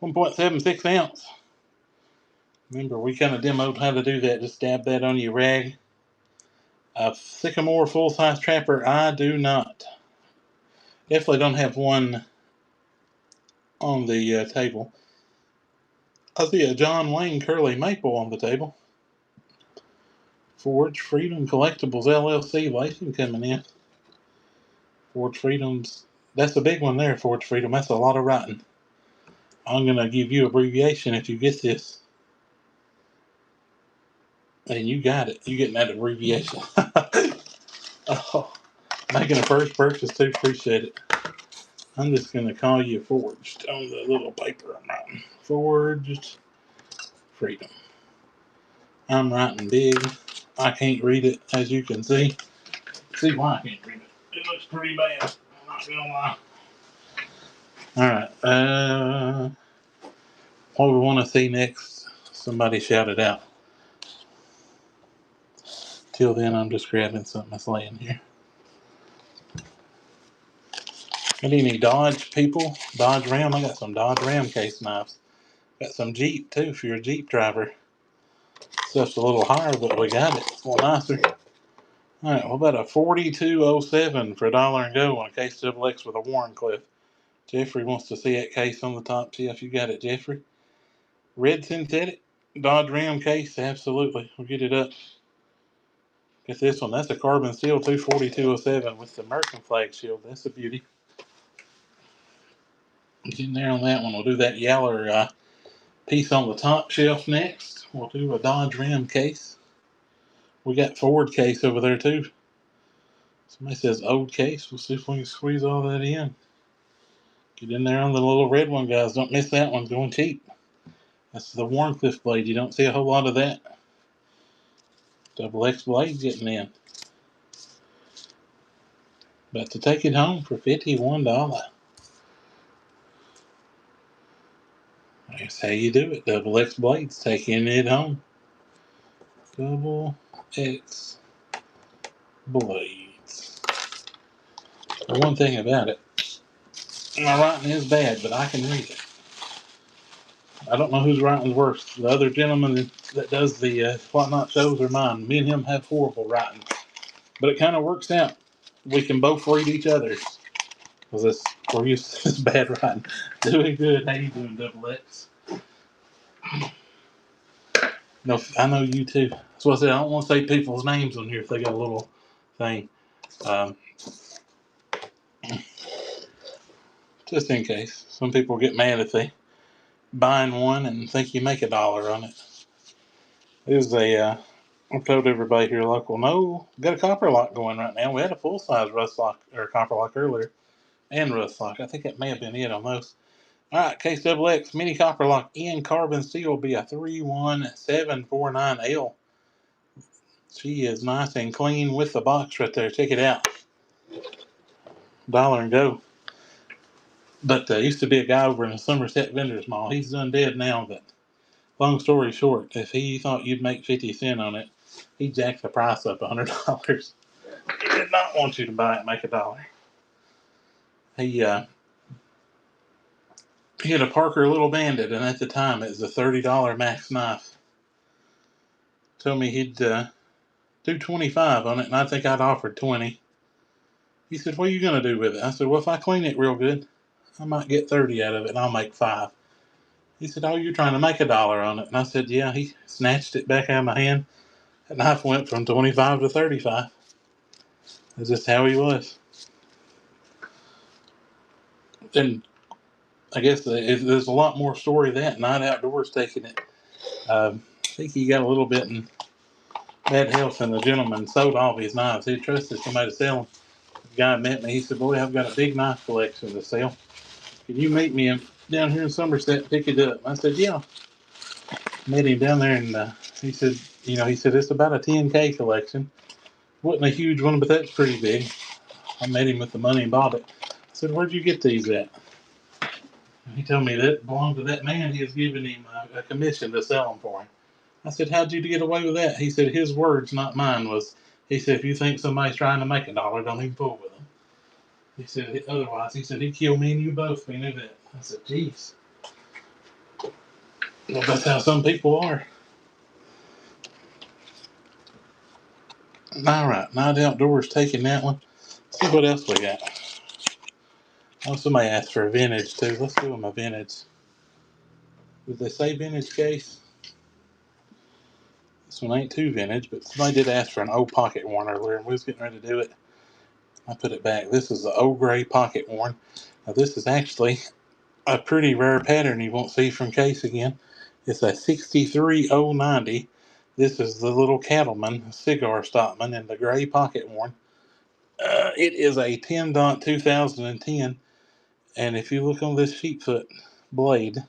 1.76 ounce. Remember, we kind of demoed how to do that. Just dab that on your rag. A Sycamore full-size trapper, I do not. Definitely don't have one on the table. I see a John Wayne Curly Maple on the table. Forge Freedom Collectibles LLC license coming in. Forge Freedom's, that's a big one there, Forge Freedom. That's a lot of writing. I'm going to give you abbreviation if you get this. And you got it. You getting that abbreviation. Oh, making a first purchase too. Appreciate it. I'm just going to call you Forged on the little paper I'm writing. Forged Freedom. I'm writing big. I can't read it, as you can see. See why I can't read it. It looks pretty bad. I'm not going to lie. Alright. What we want to see next, somebody shout it out. Till then, I'm just grabbing something that's laying here. Got any Dodge people? Dodge Ram? I got some Dodge Ram case knives. Got some Jeep too if you're a Jeep driver. Stuff's a little higher, but we got it. It's a little nicer. Alright, what about a 4207 for $1 and go on a case XX with a Warncliffe? Jeffrey wants to see that case on the top shelf. You got it, Jeffrey. Red synthetic Dodge Ram case, absolutely. We'll get it up. Get this one. That's a carbon steel 24207 with the American flag shield. That's a beauty. Get in there on that one. We'll do that yaller piece on the top shelf next. We'll do a Dodge Ram case. We got Ford case over there too. Somebody says old case. We'll see if we can squeeze all that in. Get in there on the little red one, guys. Don't miss that one. Going cheap. That's the Warncliffe blade. You don't see a whole lot of that. Double X blade getting in. But to take it home for $51. That's how you do it. Double X blades, taking it home. Double X blades. The one thing about it, my writing is bad, but I can read it. I don't know whose writing's worse. The other gentleman that does the Whatnot shows or mine. Me and him have horrible writing. But it kind of works out. We can both read each other's. Because we're used to this bad writing. Doing good. How you doing, Double X? No, I know you too. That's what I said. I don't want to say people's names on here if they got a little thing. Just in case. Some people get mad if they buying one and think you make $1 on it. There's I told everybody here local, no, got a copper lock going right now. We had a full size rust lock or copper lock earlier, and rust lock. I think that may have been it on those. All right, Case Double X mini copper lock in carbon steel will be a 31749L. She is nice and clean with the box right there. Check it out. $1 and go. But there used to be a guy over in the Somerset Vendors Mall. He's done dead now, but long story short, if he thought you'd make 50 cents on it, he jacked the price up $100. He did not want you to buy it and make $1. He had a Parker Little Bandit, and at the time it was a $30 max knife. Told me he'd do 25 on it, and I think I'd offered 20. He said, "What are you gonna do with it?" I said, "Well, if I clean it real good, I might get 30 out of it, and I'll make 5." He said, "Oh, you're trying to make $1 on it?" And I said, "Yeah." He snatched it back out of my hand. That knife went from 25 to 35. That's just how he was. And I guess there's a lot more story to that. Night Outdoors taking it. I think he got a little bit in bad health, and the gentleman sold all of his knives. He trusted somebody to sell them. The guy met me. He said, "Boy, I've got a big knife collection to sell. Can you meet me down here in Somerset and pick it up?" I said, "Yeah." Met him down there, and he said, he said it's about a 10K collection. Wasn't a huge one, but that's pretty big. I met him with the money and bought it. I said, "Where'd you get these at?" He told me that belonged to that man. He was giving him a commission to sell them for him. I said, "How'd you get away with that?" He said, his words, not mine, was, he said, "If you think somebody's trying to make a dollar, don't even fool with them." He said, "Otherwise," he said, "he'd kill me and you both. We knew that." I said, "Geez." Well, that's how some people are. All right, Night Outdoors taking that one. Let's see what else we got. Oh, somebody asked for a vintage too. Let's do them a vintage. Did they say vintage case? This one ain't too vintage, but somebody did ask for an old pocket worn earlier, and we was getting ready to do it. I put it back. This is the old gray pocket worn. Now this is actually a pretty rare pattern you won't see from Case again. It's a 63090. This is the little cattleman cigar stockman in the gray pocket worn. It is a 10 dot 2010, and if you look on this sheepfoot blade,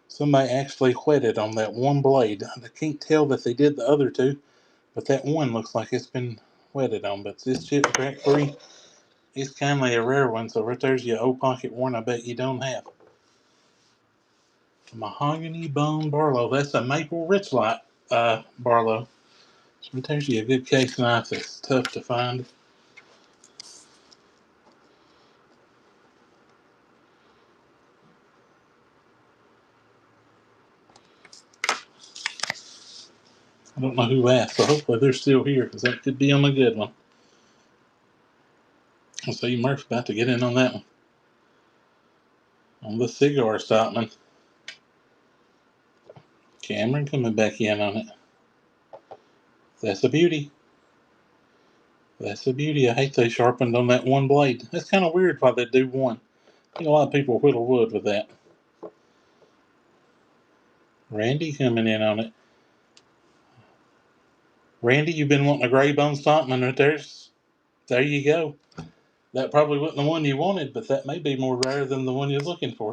somebody actually whetted on that one blade. I can't tell that they did the other two, but that one looks like it's been whetted on. But this chip crack free, it's kind of a rare one, so right there's your old pocket worn I bet you don't have. Mahogany Bone Barlow. That's a Maple Richlight Barlow. So right there's you a good case knife that's tough to find. I don't know who asked, so hopefully they're still here because that could be on a good one. I'll see Murph's about to get in on that one. On the cigar stockman. Cameron coming back in on it. That's a beauty. That's a beauty. I hate they sharpened on that one blade. That's kind of weird why they do one. I think a lot of people whittle wood with that. Randy coming in on it. Randy, you've been wanting a gray bone stockman right there. There you go. That probably wasn't the one you wanted, but that may be more rare than the one you're looking for.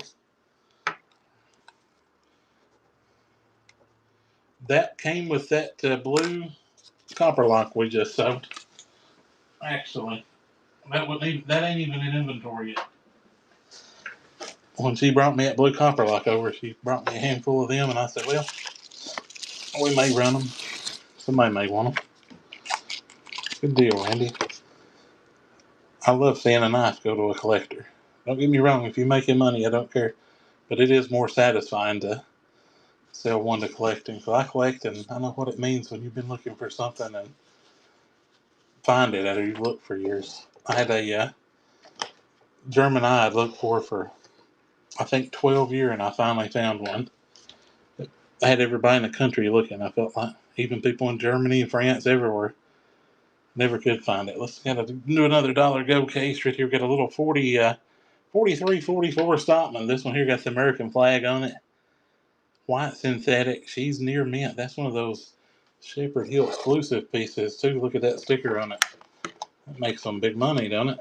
That came with that blue copper lock we just sewed. Actually, that ain't even in inventory yet. When she brought me that blue copper lock over, she brought me a handful of them, and I said, "Well, we may run them. Somebody may want them." Good deal, Randy. I love seeing a knife go to a collector. Don't get me wrong, if you're making money, I don't care. But it is more satisfying to sell one to collecting. So I collect, and I know what it means when you've been looking for something and find it after you've looked for years. I had a German eye I'd looked for I think 12 years, and I finally found one. I had everybody in the country looking. I felt like even people in Germany, France, everywhere. Never could find it. Let's kind of do another dollar go case right here. We got a little 43, 44 Stockman. This one here got the American flag on it. White synthetic. She's near mint. That's one of those Shepherd Hill exclusive pieces too. Look at that sticker on it. That makes some big money, don't it?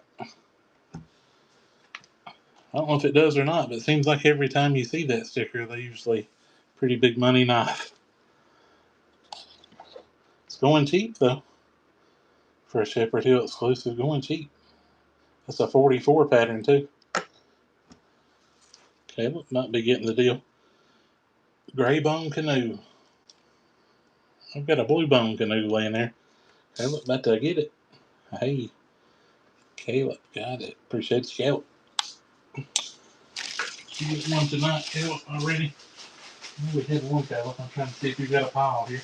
I don't know if it does or not, but it seems like every time you see that sticker, they usually pretty big money knife. It's going cheap though. For a Shepherd Hill exclusive, going cheap. That's a 44 pattern too. Caleb might be getting the deal. Gray bone canoe. I've got a blue bone canoe laying there. Caleb about to get it. Hey, Caleb got it. Appreciate you, Caleb. You get one tonight, Caleb, already? We had one, Caleb. I'm trying to see if you got a pile here.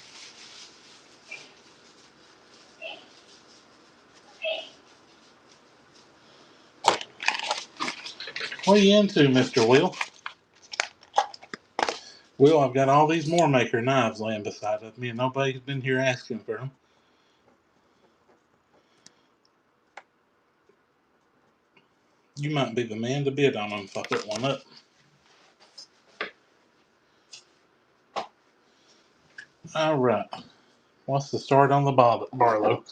What are you into, Mr. Will? Will, I've got all these More Maker knives laying beside of me, and nobody's been here asking for them. You might be the man to bid on them if I put one up. All right. What's the start on the Barlow?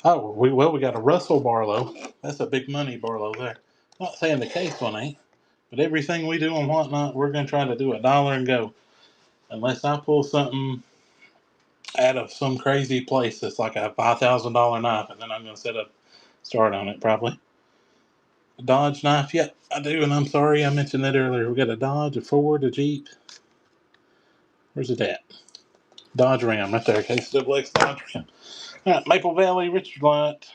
Oh, we got a Russell Barlow. That's a big money Barlow there. Not saying the case one ain't, but everything we do on Whatnot, we're gonna try to do $1 and go. Unless I pull something out of some crazy place that's like a $5,000 knife, and then I'm gonna set a start on it probably. A Dodge knife, yep, I do, and I'm sorry I mentioned that earlier. We got a Dodge, a Ford, a Jeep. Where's it at? Dodge Ram, right there. KCX Dodge Ram. All right, Maple Valley, Richard Light.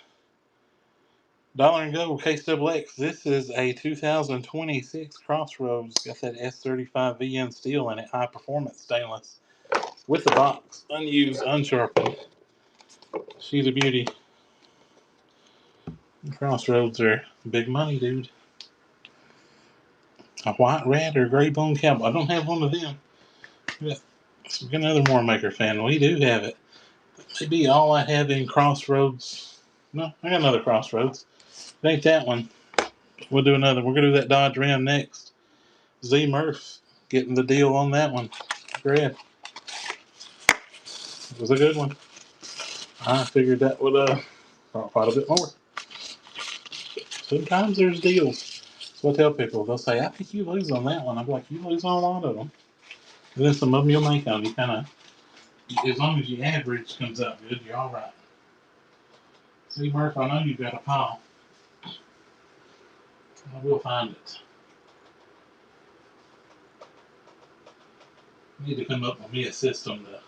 $1 and go, KCX. This is a 2026 Crossroads. Got that S35 VN steel in it, high performance stainless. With the box, unused, unsharpened. She's a beauty. Crossroads are big money, dude. A white rat or gray bone cowboy. I don't have one of them. We got another Warmaker fan. We do have it. Maybe all I have in Crossroads. No, I got another Crossroads. It ain't that one. We'll do another. We're gonna do that Dodge Ram next. Z Murph getting the deal on that one. Grab. It was a good one. I figured that would quite a bit more. Sometimes there's deals. So I tell people, they'll say, I think you lose on that one. I'm like, you lose on a lot of them. And then some of them you'll make on. You kind of, as long as your average comes out good, you're all right. See, Murph, I know you've got a pile. I will find it. You need to come up with me a system to.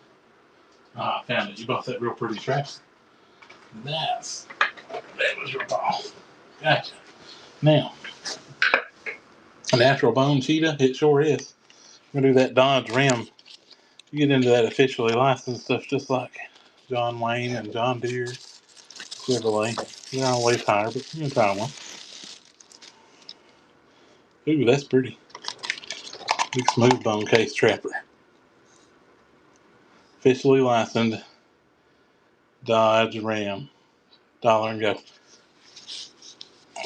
Ah, I found it. You bought that real pretty tractor. That was your ball. Gotcha. Now, a natural bone cheetah, it sure is. We're gonna do that Dodge Ram. You get into that officially licensed stuff just like John Wayne and John Deere, Chevrolet. They're always higher, but you can try one. Ooh, that's pretty. Big smooth bone case trapper. Officially licensed Dodge Ram. $1 and go.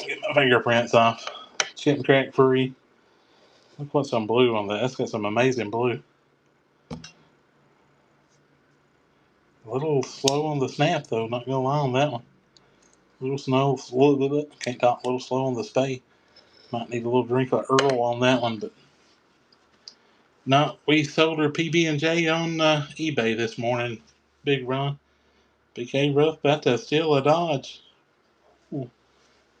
Get my fingerprints off. Chip and crack free. Look what's some blue on that. That's got some amazing blue. A little slow on the snap though, not gonna lie on that one. A little slow, can't talk, a little slow on the stay. Might need a little drink of Earl on that one, but no, we sold her PB&J on eBay this morning. Big run. BK Rough about to steal a Dodge. Ooh.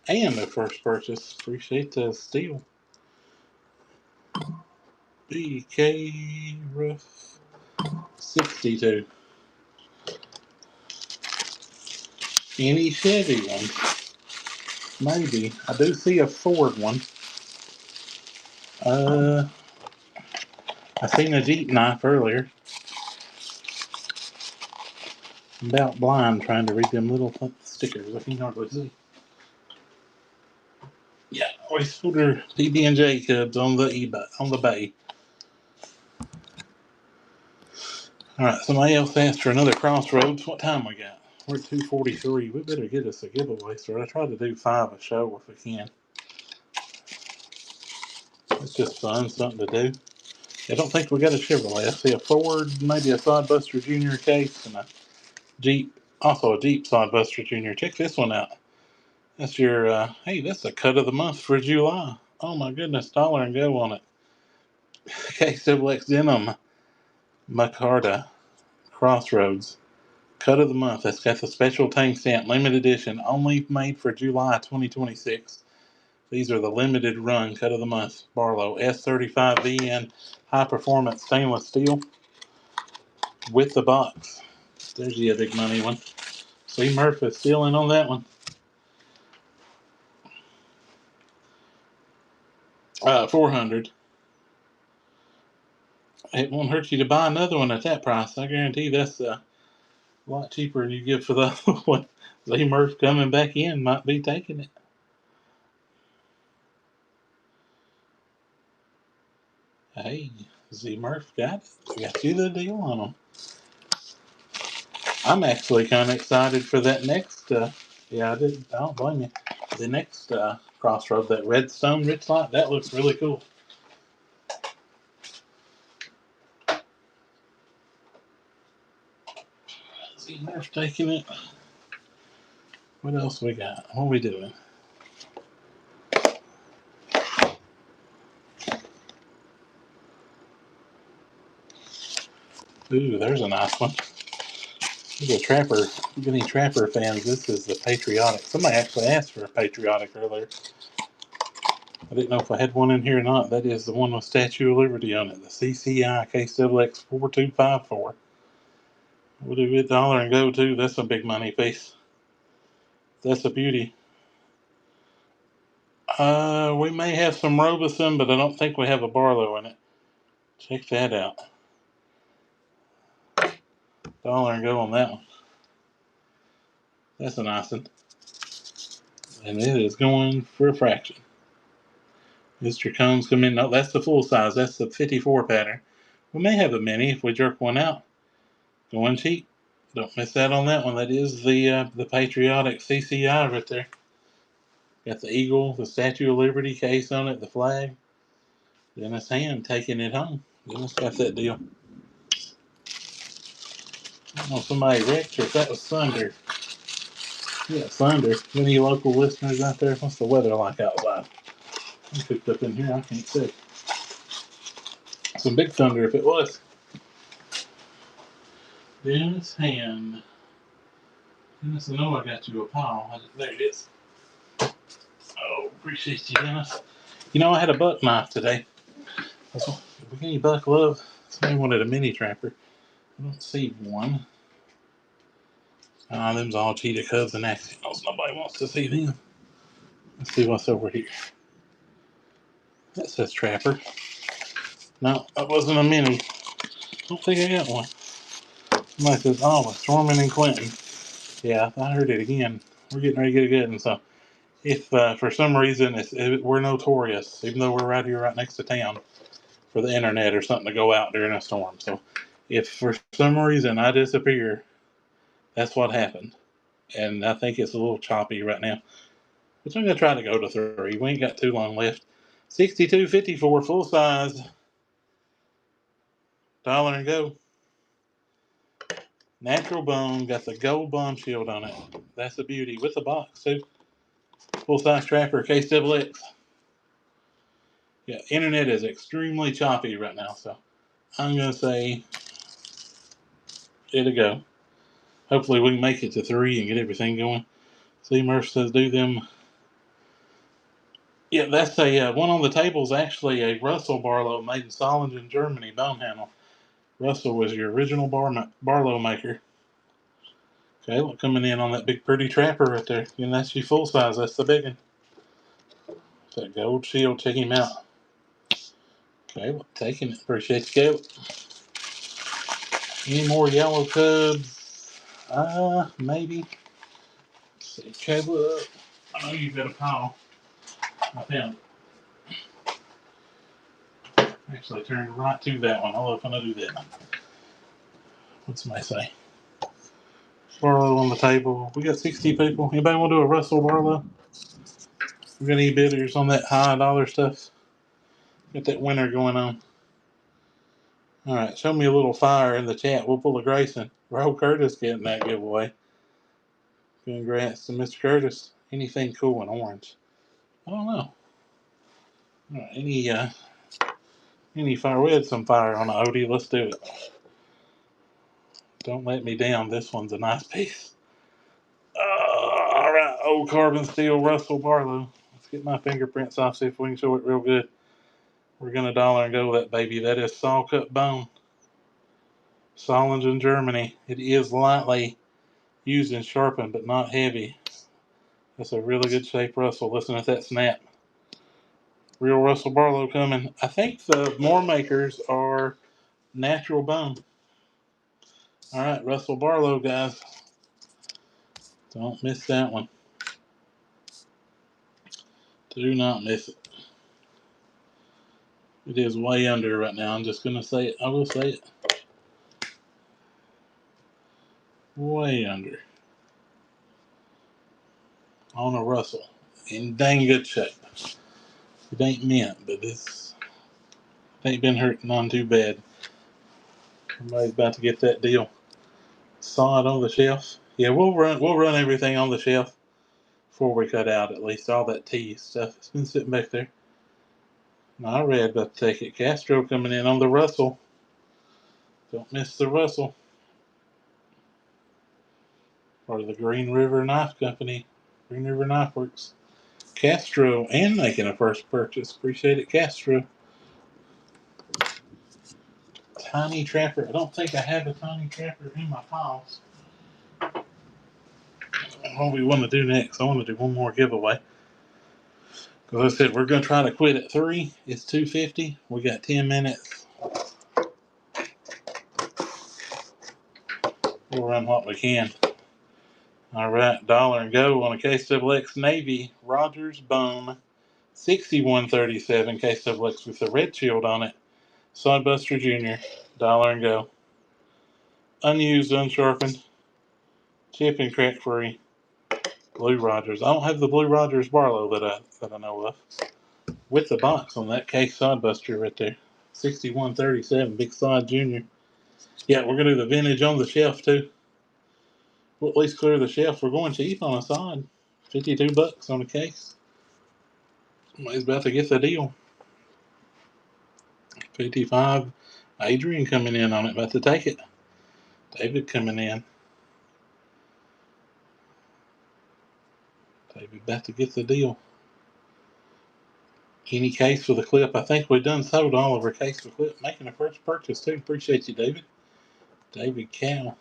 And their first purchase. Appreciate the steal. BK Rough 62. Any Chevy one? Maybe. I do see a Ford one. I seen a Jeep knife earlier. I'm about blind trying to read them little stickers. I can hardly see. Yeah, we sold her PB&J Cubs on the eBay, on the bay. All right, somebody else asked for another Crossroads. What time we got? We're at 2:43. We better get us a giveaway. So I try to do 5 a show if we can. It's just fun, something to do. I don't think we got a Chevrolet. I see a Ford, maybe a Sodbuster Junior case, and a Jeep. Also a Jeep Sodbuster Junior. Check this one out. That's your, hey, that's a cut of the month for July. Oh my goodness, $1 and go on it. KXXX Denim Macarta Crossroads. Cut of the month. That's got the special tank stamp, limited edition, only made for July 2026. These are the limited run cut of the month. Barlow S35VN high performance stainless steel with the box. There's the big money one. See Murphy stealing on that one. 400. It won't hurt you to buy another one at that price. I guarantee that's a lot cheaper than you give for the other one. Z Murph coming back in might be taking it. Hey, Z Murph got it. Got you the deal on them. I'm actually kind of excited for that next. Yeah, I don't blame you. The next Crossroad, that Redstone Rich Light, that looks really cool. See, Murph taking it. What else we got? What are we doing? Ooh, there's a nice one. There's a Trapper. If you got any Trapper fans, this is the Patriotic. Somebody actually asked for a Patriotic earlier. I didn't know if I had one in here or not. That is the one with Statue of Liberty on it. The CCI KXX 4254. We'll do $1 and go too. That's a big money piece. That's a beauty. We may have some Robeson, but I don't think we have a Barlow in it. Check that out. $1 and go on that one. That's a nice one. And it is going for a fraction. Mr. Combs come in. No, that's the full size. That's the 54 pattern. We may have a mini if we jerk one out. Going cheap. Don't miss out on that one. That is the Patriotic CCI right there. Got the eagle, the Statue of Liberty case on it, the flag. Dennis Hand taking it home. Dennis got that deal. I don't know if somebody wrecked or if that was Thunder. Yeah, Thunder. Any local listeners out there? What's the weather like outside? I'm cooked up in here. I can't see. Some big thunder if it was. Dennis Hand. Dennis, I know I got you a pile. There it is. Oh, appreciate you, Dennis. You know, I had a buck knife today. If we get any buck love, somebody wanted a mini trapper. I don't see one. Them's all cheetah cubs and accidentals. Nobody wants to see them. Let's see what's over here. That says trapper. No, that wasn't a mini. I don't think I got one. Somebody says, oh, it's Stormin and Clinton. Yeah, I heard it again. We're getting ready to get a good one. So, if for some reason we're notorious, even though we're right here, right next to town, for the internet or something to go out during a storm. So, if for some reason I disappear, that's what happened. And I think it's a little choppy right now. But I'm going to try to go to 3. We ain't got too long left. 62.54 full size. $1 and go. Natural bone. Got the gold bomb shield on it. That's a beauty. With the box, too. Full size trapper. KXX. Yeah, internet is extremely choppy right now. So I'm going to say it'll go. Hopefully we can make it to 3 and get everything going. See, Murph says do them. Yeah, that's a one on the table is actually a Russell Barlow made in Solingen, Germany, bone handle. Russell was your original Barlow maker. Okay, look, coming in on that big pretty trapper right there. And that's your full size. That's the big one. That gold shield. Check him out. Okay, look, taking it. Appreciate the Caleb. Any more yellow cubs? Maybe. Let's see, Caleb. I know you've got a pile. I found it. Actually, turned right to that one. I'll open and do that. What's somebody say? Barlow on the table. We got 60 people. Anybody want to do a Russell Barlow? We got any bidders on that high dollar stuff? Got that winter going on. All right, show me a little fire in the chat. We'll pull a Grayson. Ro Curtis getting that giveaway. Congrats to Mr. Curtis. Anything cool in orange? I don't know. All right, any fire? We had some fire on the Odie. Let's do it. Don't let me down. This one's a nice piece. All right, old carbon steel Russell Barlow. Let's get my fingerprints off, see if we can show it real good. We're going to $1 and go with that baby. That is saw cut bone. Solingen, Germany. It is lightly used and sharpened, but not heavy. That's a really good shape Russell. Listen to that snap. Real Russell Barlow coming. I think the more makers are natural bone. All right, Russell Barlow, guys. Don't miss that one. Do not miss it. It is way under right now. I'm just going to say it. I will say it. Way under. On a Russell. In dang good shape. It ain't mint, but it's ain't been hurting none too bad. Everybody's about to get that deal. Saw it on the shelf. Yeah, we'll run everything on the shelf before we cut out, at least all that tea stuff. It's been sitting back there. All right, about to take it. Castro coming in on the Russell. Don't miss the Russell. Part of the Green River Knife Company. Green River Knife Works. Castro and making a first purchase. Appreciate it, Castro. Tiny Trapper. I don't think I have a Tiny Trapper in my piles. What we want to do next, I want to do one more giveaway. Because I said we're going to try to quit at 3. It's 2:50. We got 10 minutes. We'll run what we can. All right, dollar and go on a KSWX Navy Rogers Bone 6137 KSWX with the red shield on it. Sodbuster Jr. Dollar and go. Unused, unsharpened, chip and crack free. Blue Rogers. I don't have the Blue Rogers Barlow that I know of. With the box on that case Sodbuster right there. 6137 Big Sod Jr. Yeah, we're gonna do the vintage on the shelf too. We'll at least clear the shelf. We're going cheap on a sod. $52 on a case. Somebody's about to get the deal. 55. Adrian coming in on it, about to take it. David coming in. David about to get the deal. Any case with a clip. I think we've done sold all of our case with clip. Making a first purchase too. Appreciate you, David. David Cow.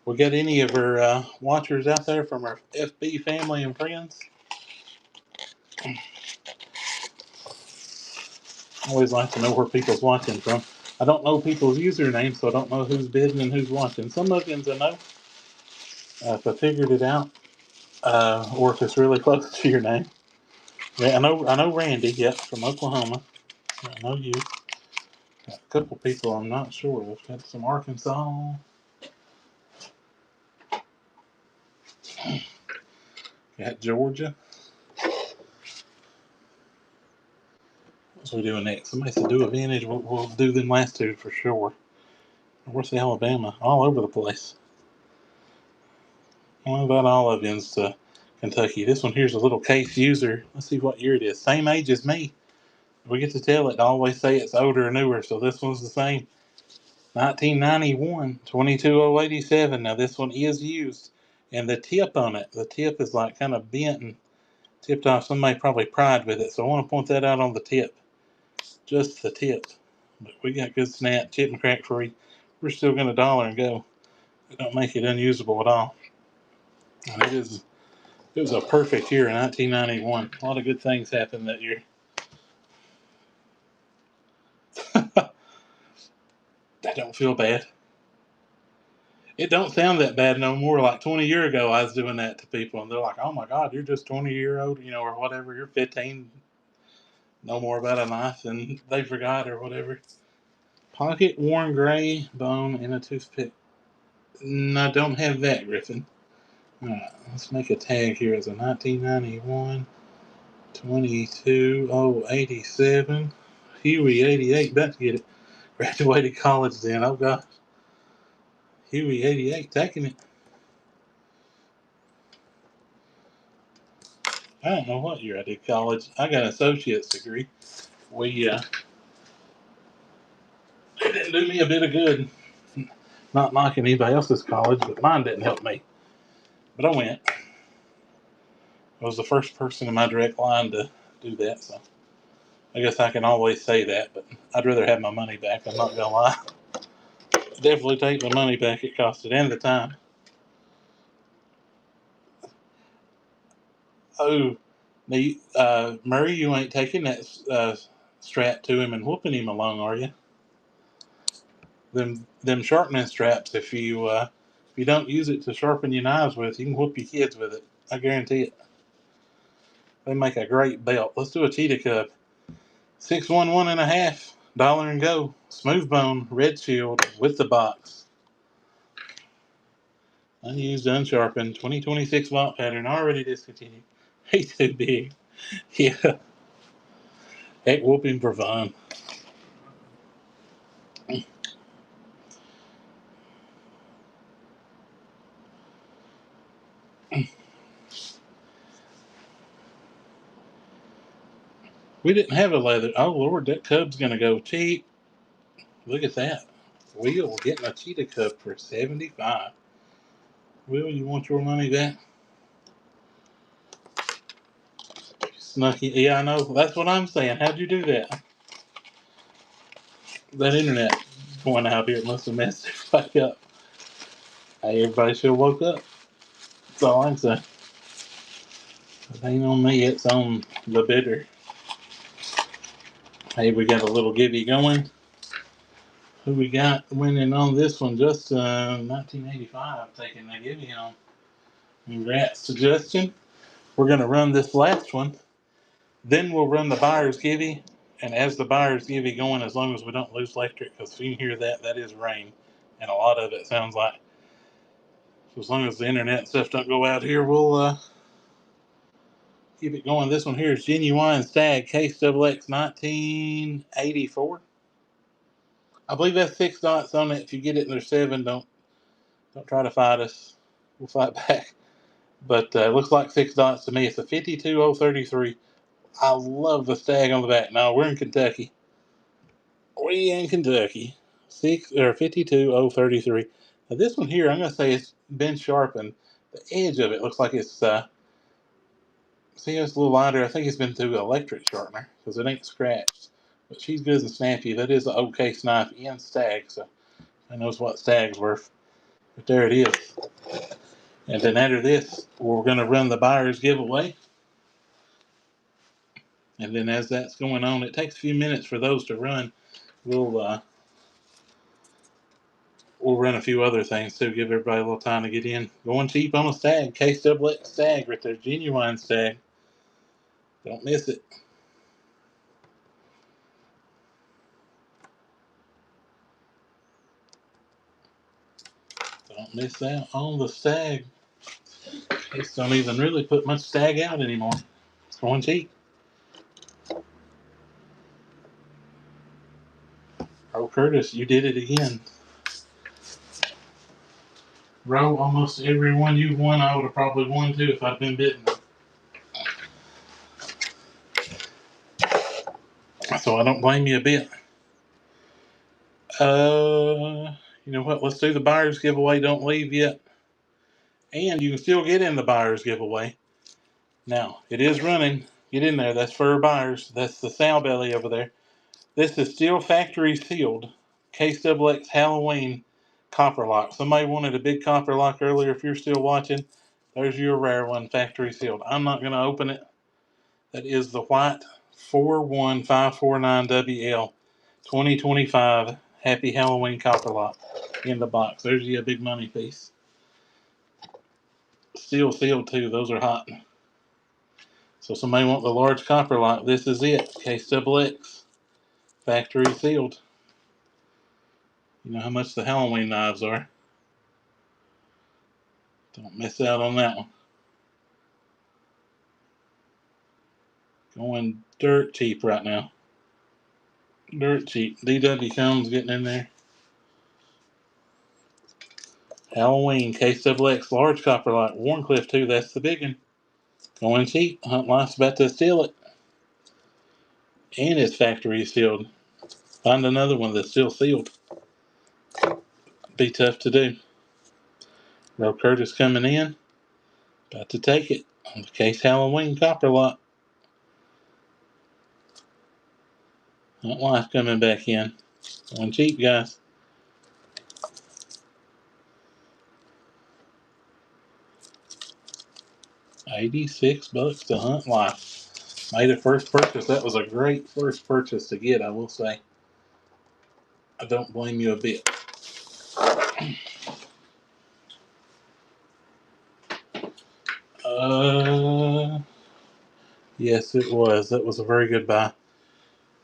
We got any of our watchers out there from our FB family and friends? I always like to know where people's watching from. I don't know people's usernames, so I don't know who's bidding and who's watching. Some of them I know. If I figured it out, or if it's really close to your name. Yeah, I know Randy, yep, from Oklahoma. I know you. Got a couple people I'm not sure of. Got some Arkansas. Got Georgia. What's we doing next? Somebody said do a vintage. We'll do them last two for sure. Where's Alabama? All over the place. What about Oliveins to Kentucky? This one here's a little case user. Let's see what year it is. Same age as me. We get to tell it. I always say it's older or newer, so this one's the same. 1991, 22087. Now this one is used, and the tip on it, the tip is like kind of bent and tipped off. Somebody probably pried with it, so I want to point that out on the tip. Just the tip. But we got good snap, chip and crack free. We're still going to dollar and go. It don't make it unusable at all. And it was a perfect year in 1991. A lot of good things happened that year. I don't feel bad. It don't sound that bad no more. Like 20 years ago, I was doing that to people, and they're like, "Oh my God, you're just 20-year-old, or whatever. You're 15, no more about a knife," and they forgot or whatever. Pocket worn gray bone and a toothpick. No, I don't have that, Griffin. All right, let's make a tag here as a 1991, 22087, Huey 88. About to get it. Graduated college then. Oh gosh. Huey 88, taking it. I don't know what year I did college. I got an associate's degree. It didn't do me a bit of good. Not knocking anybody else's college, but mine didn't help me. But I went. I was the first person in my direct line to do that, so I guess I can always say that, but I'd rather have my money back. I'm not gonna lie. Definitely take the money back it costed and the time. Oh, Murray, you ain't taking that strap to him and whooping him along, are you? Them sharpening straps. If you don't use it to sharpen your knives with, you can whoop your kids with it. I guarantee it. They make a great belt. Let's do a cheetah cub. 611.5 dollar and go. Smooth bone, red shield with the box. Unused, unsharpened, 2026 vault pattern, already discontinued. He's too big. Yeah. Heck whooping for fun. We didn't have a leather. Oh, Lord, that cub's going to go cheap. Look at that. Will getting a cheetah cub for $75. Will, you want your money back? Snucky. Yeah, I know. That's what I'm saying. How'd you do that? That internet going out here must have messed it back up. Hey, everybody should have woke up. That's all I'm saying. It ain't on me, it's on the bidder. Hey, we got a little gibby going. Who we got winning on this one? Just 1985 taking the gibby on. Congrats to Justin. We're going to run this last one. Then we'll run the buyer's gibby. And as the buyer's gibby going, as long as we don't lose electric, because if you hear that, that is rain. And a lot of it sounds like. So as long as the internet and stuff don't go out here, we'll keep it going. This one here is Genuine Stag Case XX 1984. I believe that's 6 dots on it. If you get it and there's 7, don't try to fight us. We'll fight back. But it looks like 6 dots to me. It's a 52033. I love the stag on the back. Now we're in Kentucky. We in Kentucky. 52033. Now this one here, I'm gonna say it's been sharpened. The edge of it looks like it's see, it's a little lighter. I think it's been through an electric sharpener because it ain't scratched. But she's good and snappy. That is an OK knife in stag, so I knows what stag's worth. But there it is. And then after this, we're going to run the buyer's giveaway. And then as that's going on, it takes a few minutes for those to run. We'll run a few other things too. Give everybody a little time to get in. Going cheap on a stag. KXXX stag right there. Genuine stag. Don't miss it. Don't miss out on the stag. Case don't even really put much stag out anymore. It's going cheap. Oh, Curtis, you did it again. Row, almost every one you won, I would have probably won too if I'd been bitten. So I don't blame you a bit. You know what? Let's do the buyer's giveaway. Don't leave yet. And you can still get in the buyer's giveaway. Now, it is running. Get in there. That's for buyers. That's the sow belly over there. This is still factory sealed. KXXX Halloween copper lock. Somebody wanted a big copper lock earlier. If you're still watching, there's your rare one, factory sealed. I'm not going to open it. That is the white 41549WL 2025 Happy Halloween copper lock in the box. There's you a big money piece. Still sealed too. Those are hot. So somebody want the large copper lock. This is it. KXXX factory sealed. You know how much the Halloween knives are. Don't miss out on that one. Going dirt cheap right now. Dirt cheap. DW Combs getting in there. Halloween KXXX large copper lock. Warncliffe too. That's the big one. Going cheap. Hunt Life's about to steal it. And it's factory sealed. Find another one that's still sealed. Be tough to do. Roe Curtis coming in. About to take it. On the Case Halloween copper lock. Hunt Life coming back in. Going cheap, guys. $86 to Hunt Life. Made a first purchase. That was a great first purchase to get, I will say. I don't blame you a bit. Yes, it was. That was a very good buy.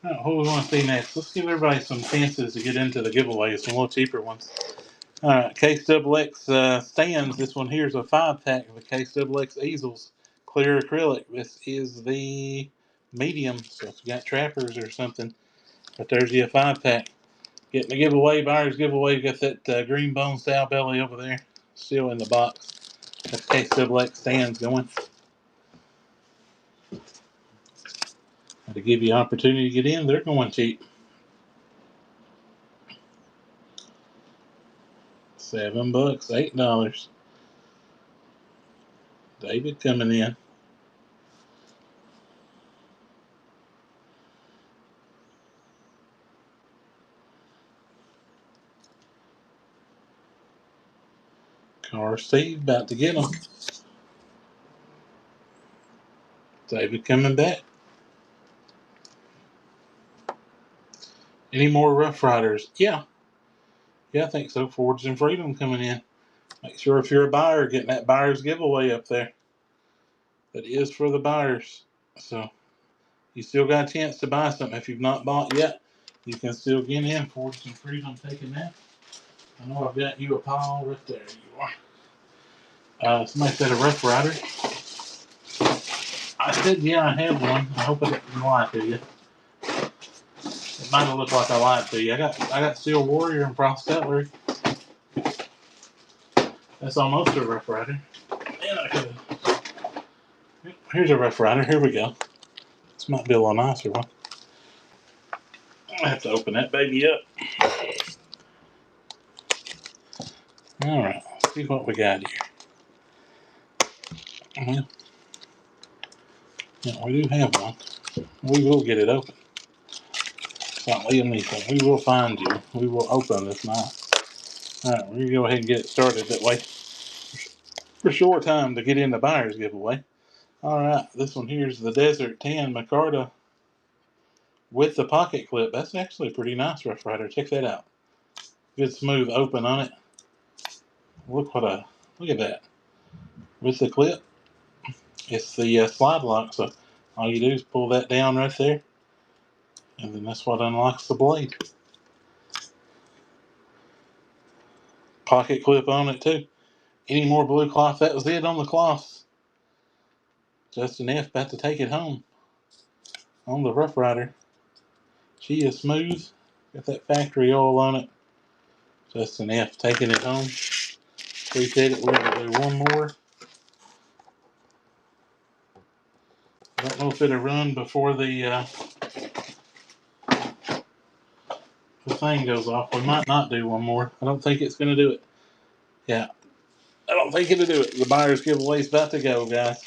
Alright, what we want to see next? Let's give everybody some chances to get into the giveaways, some little cheaper ones. Alright, KXXX stands. This one here is a 5-pack of the KXXX easels. Clear acrylic. This is the medium, so if you got trappers or something, but there's your 5-pack. Getting the giveaway, buyer's giveaway. You got that green bone sow belly over there, still in the box. That case double X stands going. To give you an opportunity to get in, they're going cheap. $7, $8. David coming in. Car Steve about to get them. David coming back. Any more Rough Riders? Yeah, I think so. Fords and Freedom coming in. Make sure if you're a buyer, getting that buyer's giveaway up there. That is for the buyers. So you still got a chance to buy something. If you've not bought yet, you can still get in. Fords and Freedom taking that. I know I've got you a pile right there. You are. Somebody said a Rough Rider. I said, yeah, I have one. I hope I didn't lie to you. It might have looked like I lied to you. I got Steel Warrior and Frost Cutlery. That's almost a Rough Rider. Man, I could have. Here's a Rough Rider. Here we go. This might be a little nicer one. I have to open that baby up. All right, let's see what we got here. Well, yeah, we do have one. We will get it open. It's not Liam Neeson. We will find you. We will open this now. All right, we're going to go ahead and get it started that way. For short time to get in the buyer's giveaway. All right, this one here is the Desert Tan Micarta with the pocket clip. That's actually a pretty nice Rough Rider. Check that out. Good smooth open on it. Look at that. With the clip, it's the slide lock. So all you do is pull that down right there, and then that's what unlocks the blade. Pocket clip on it too. Any more blue cloth? That was it on the cloths. Justin F. about to take it home on the Rough Rider. She is smooth. Got that factory oil on it. Justin F. taking it home. Appreciate it. We're going to do one more. I don't know if it'll run before the thing goes off. We might not do one more. I don't think it's going to do it. Yeah, I don't think it'll do it. The buyer's giveaway's about to go, guys.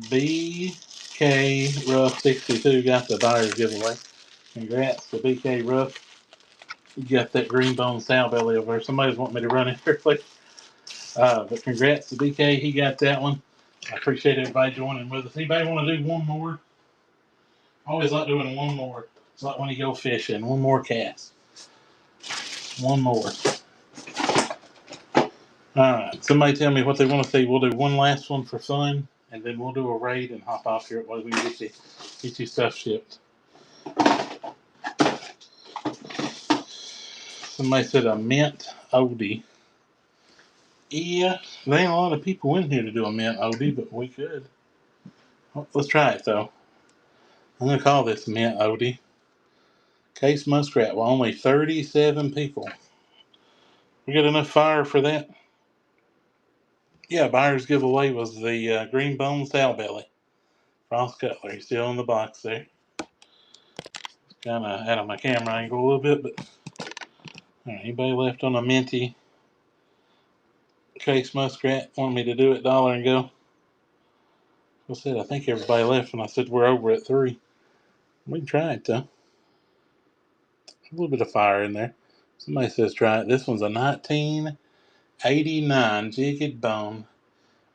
BK Ruff 62 got the buyer's giveaway. Congrats to BK Ruff. You got that green bone sow belly over there. Somebody's wanting me to run it quickly. But congrats to BK. He got that one. I appreciate everybody joining with us. Anybody want to do one more? I always like doing one more. It's like when you go fishing. One more cast. One more. Alright. Somebody tell me what they want to see. We'll do one last one for fun, and then we'll do a raid and hop off here while we get you stuff shipped. Somebody said a mint oldie. Yeah, there ain't a lot of people in here to do a mint oldie, but we could. Well, let's try it though. I'm gonna call this mint oldie. Case Muskrat. Well, only 37 people. We got enough fire for that? Yeah, buyer's giveaway was the green bone sow belly. Frost Cutlery. Still in the box there. Kind of out of my camera angle a little bit, but all right, anybody left on a minty Case Muskrat want me to do it dollar and go? I said I think everybody left, and I said we're over at 3. We can try it though. A little bit of fire in there. Somebody says try it. This one's a 1989 Jigged Bone.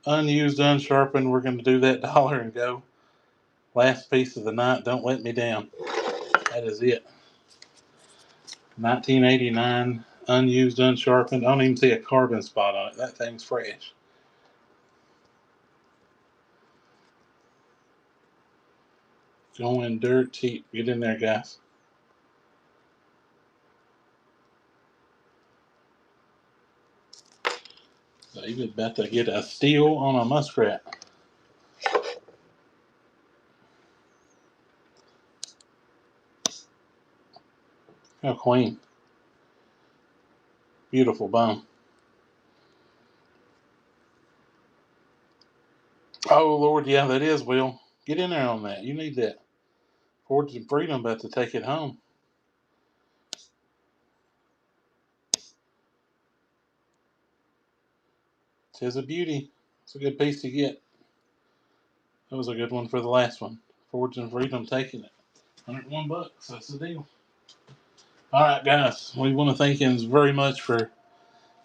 Unused, unsharpened. We're going to do that dollar and go. Last piece of the night. Don't let me down. That is it. 1989, unused, unsharpened. I don't even see a carbon spot on it. That thing's fresh. Going dirt cheap. Get in there, guys. David's about to get a steal on a muskrat. Oh, queen. Beautiful bone. Oh, Lord, yeah, that is, Will. Get in there on that. You need that. Forge and Freedom about to take it home. Tis a beauty. It's a good piece to get. That was a good one for the last one. Forge and Freedom taking it. $101. That's the deal. All right, guys. We want to thank you very much for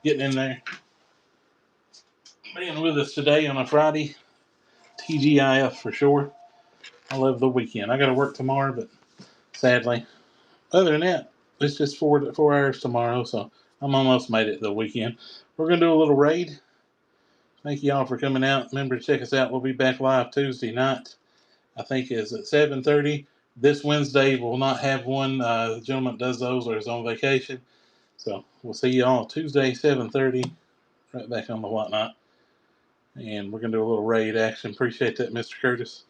getting in there, being with us today on a Friday. TGIF for sure. I love the weekend. I got to work tomorrow, but sadly, other than that, it's just 4 hours tomorrow, so I'm almost made it the weekend. We're gonna do a little raid. Thank you all for coming out. Remember to check us out. We'll be back live Tuesday night. I think it's at 7:30. This Wednesday we'll not have one. The gentleman that does those is on vacation, so we'll see you all Tuesday 7:30. Right back on the whatnot, and we're gonna do a little raid action. Appreciate that, Mr. Curtis.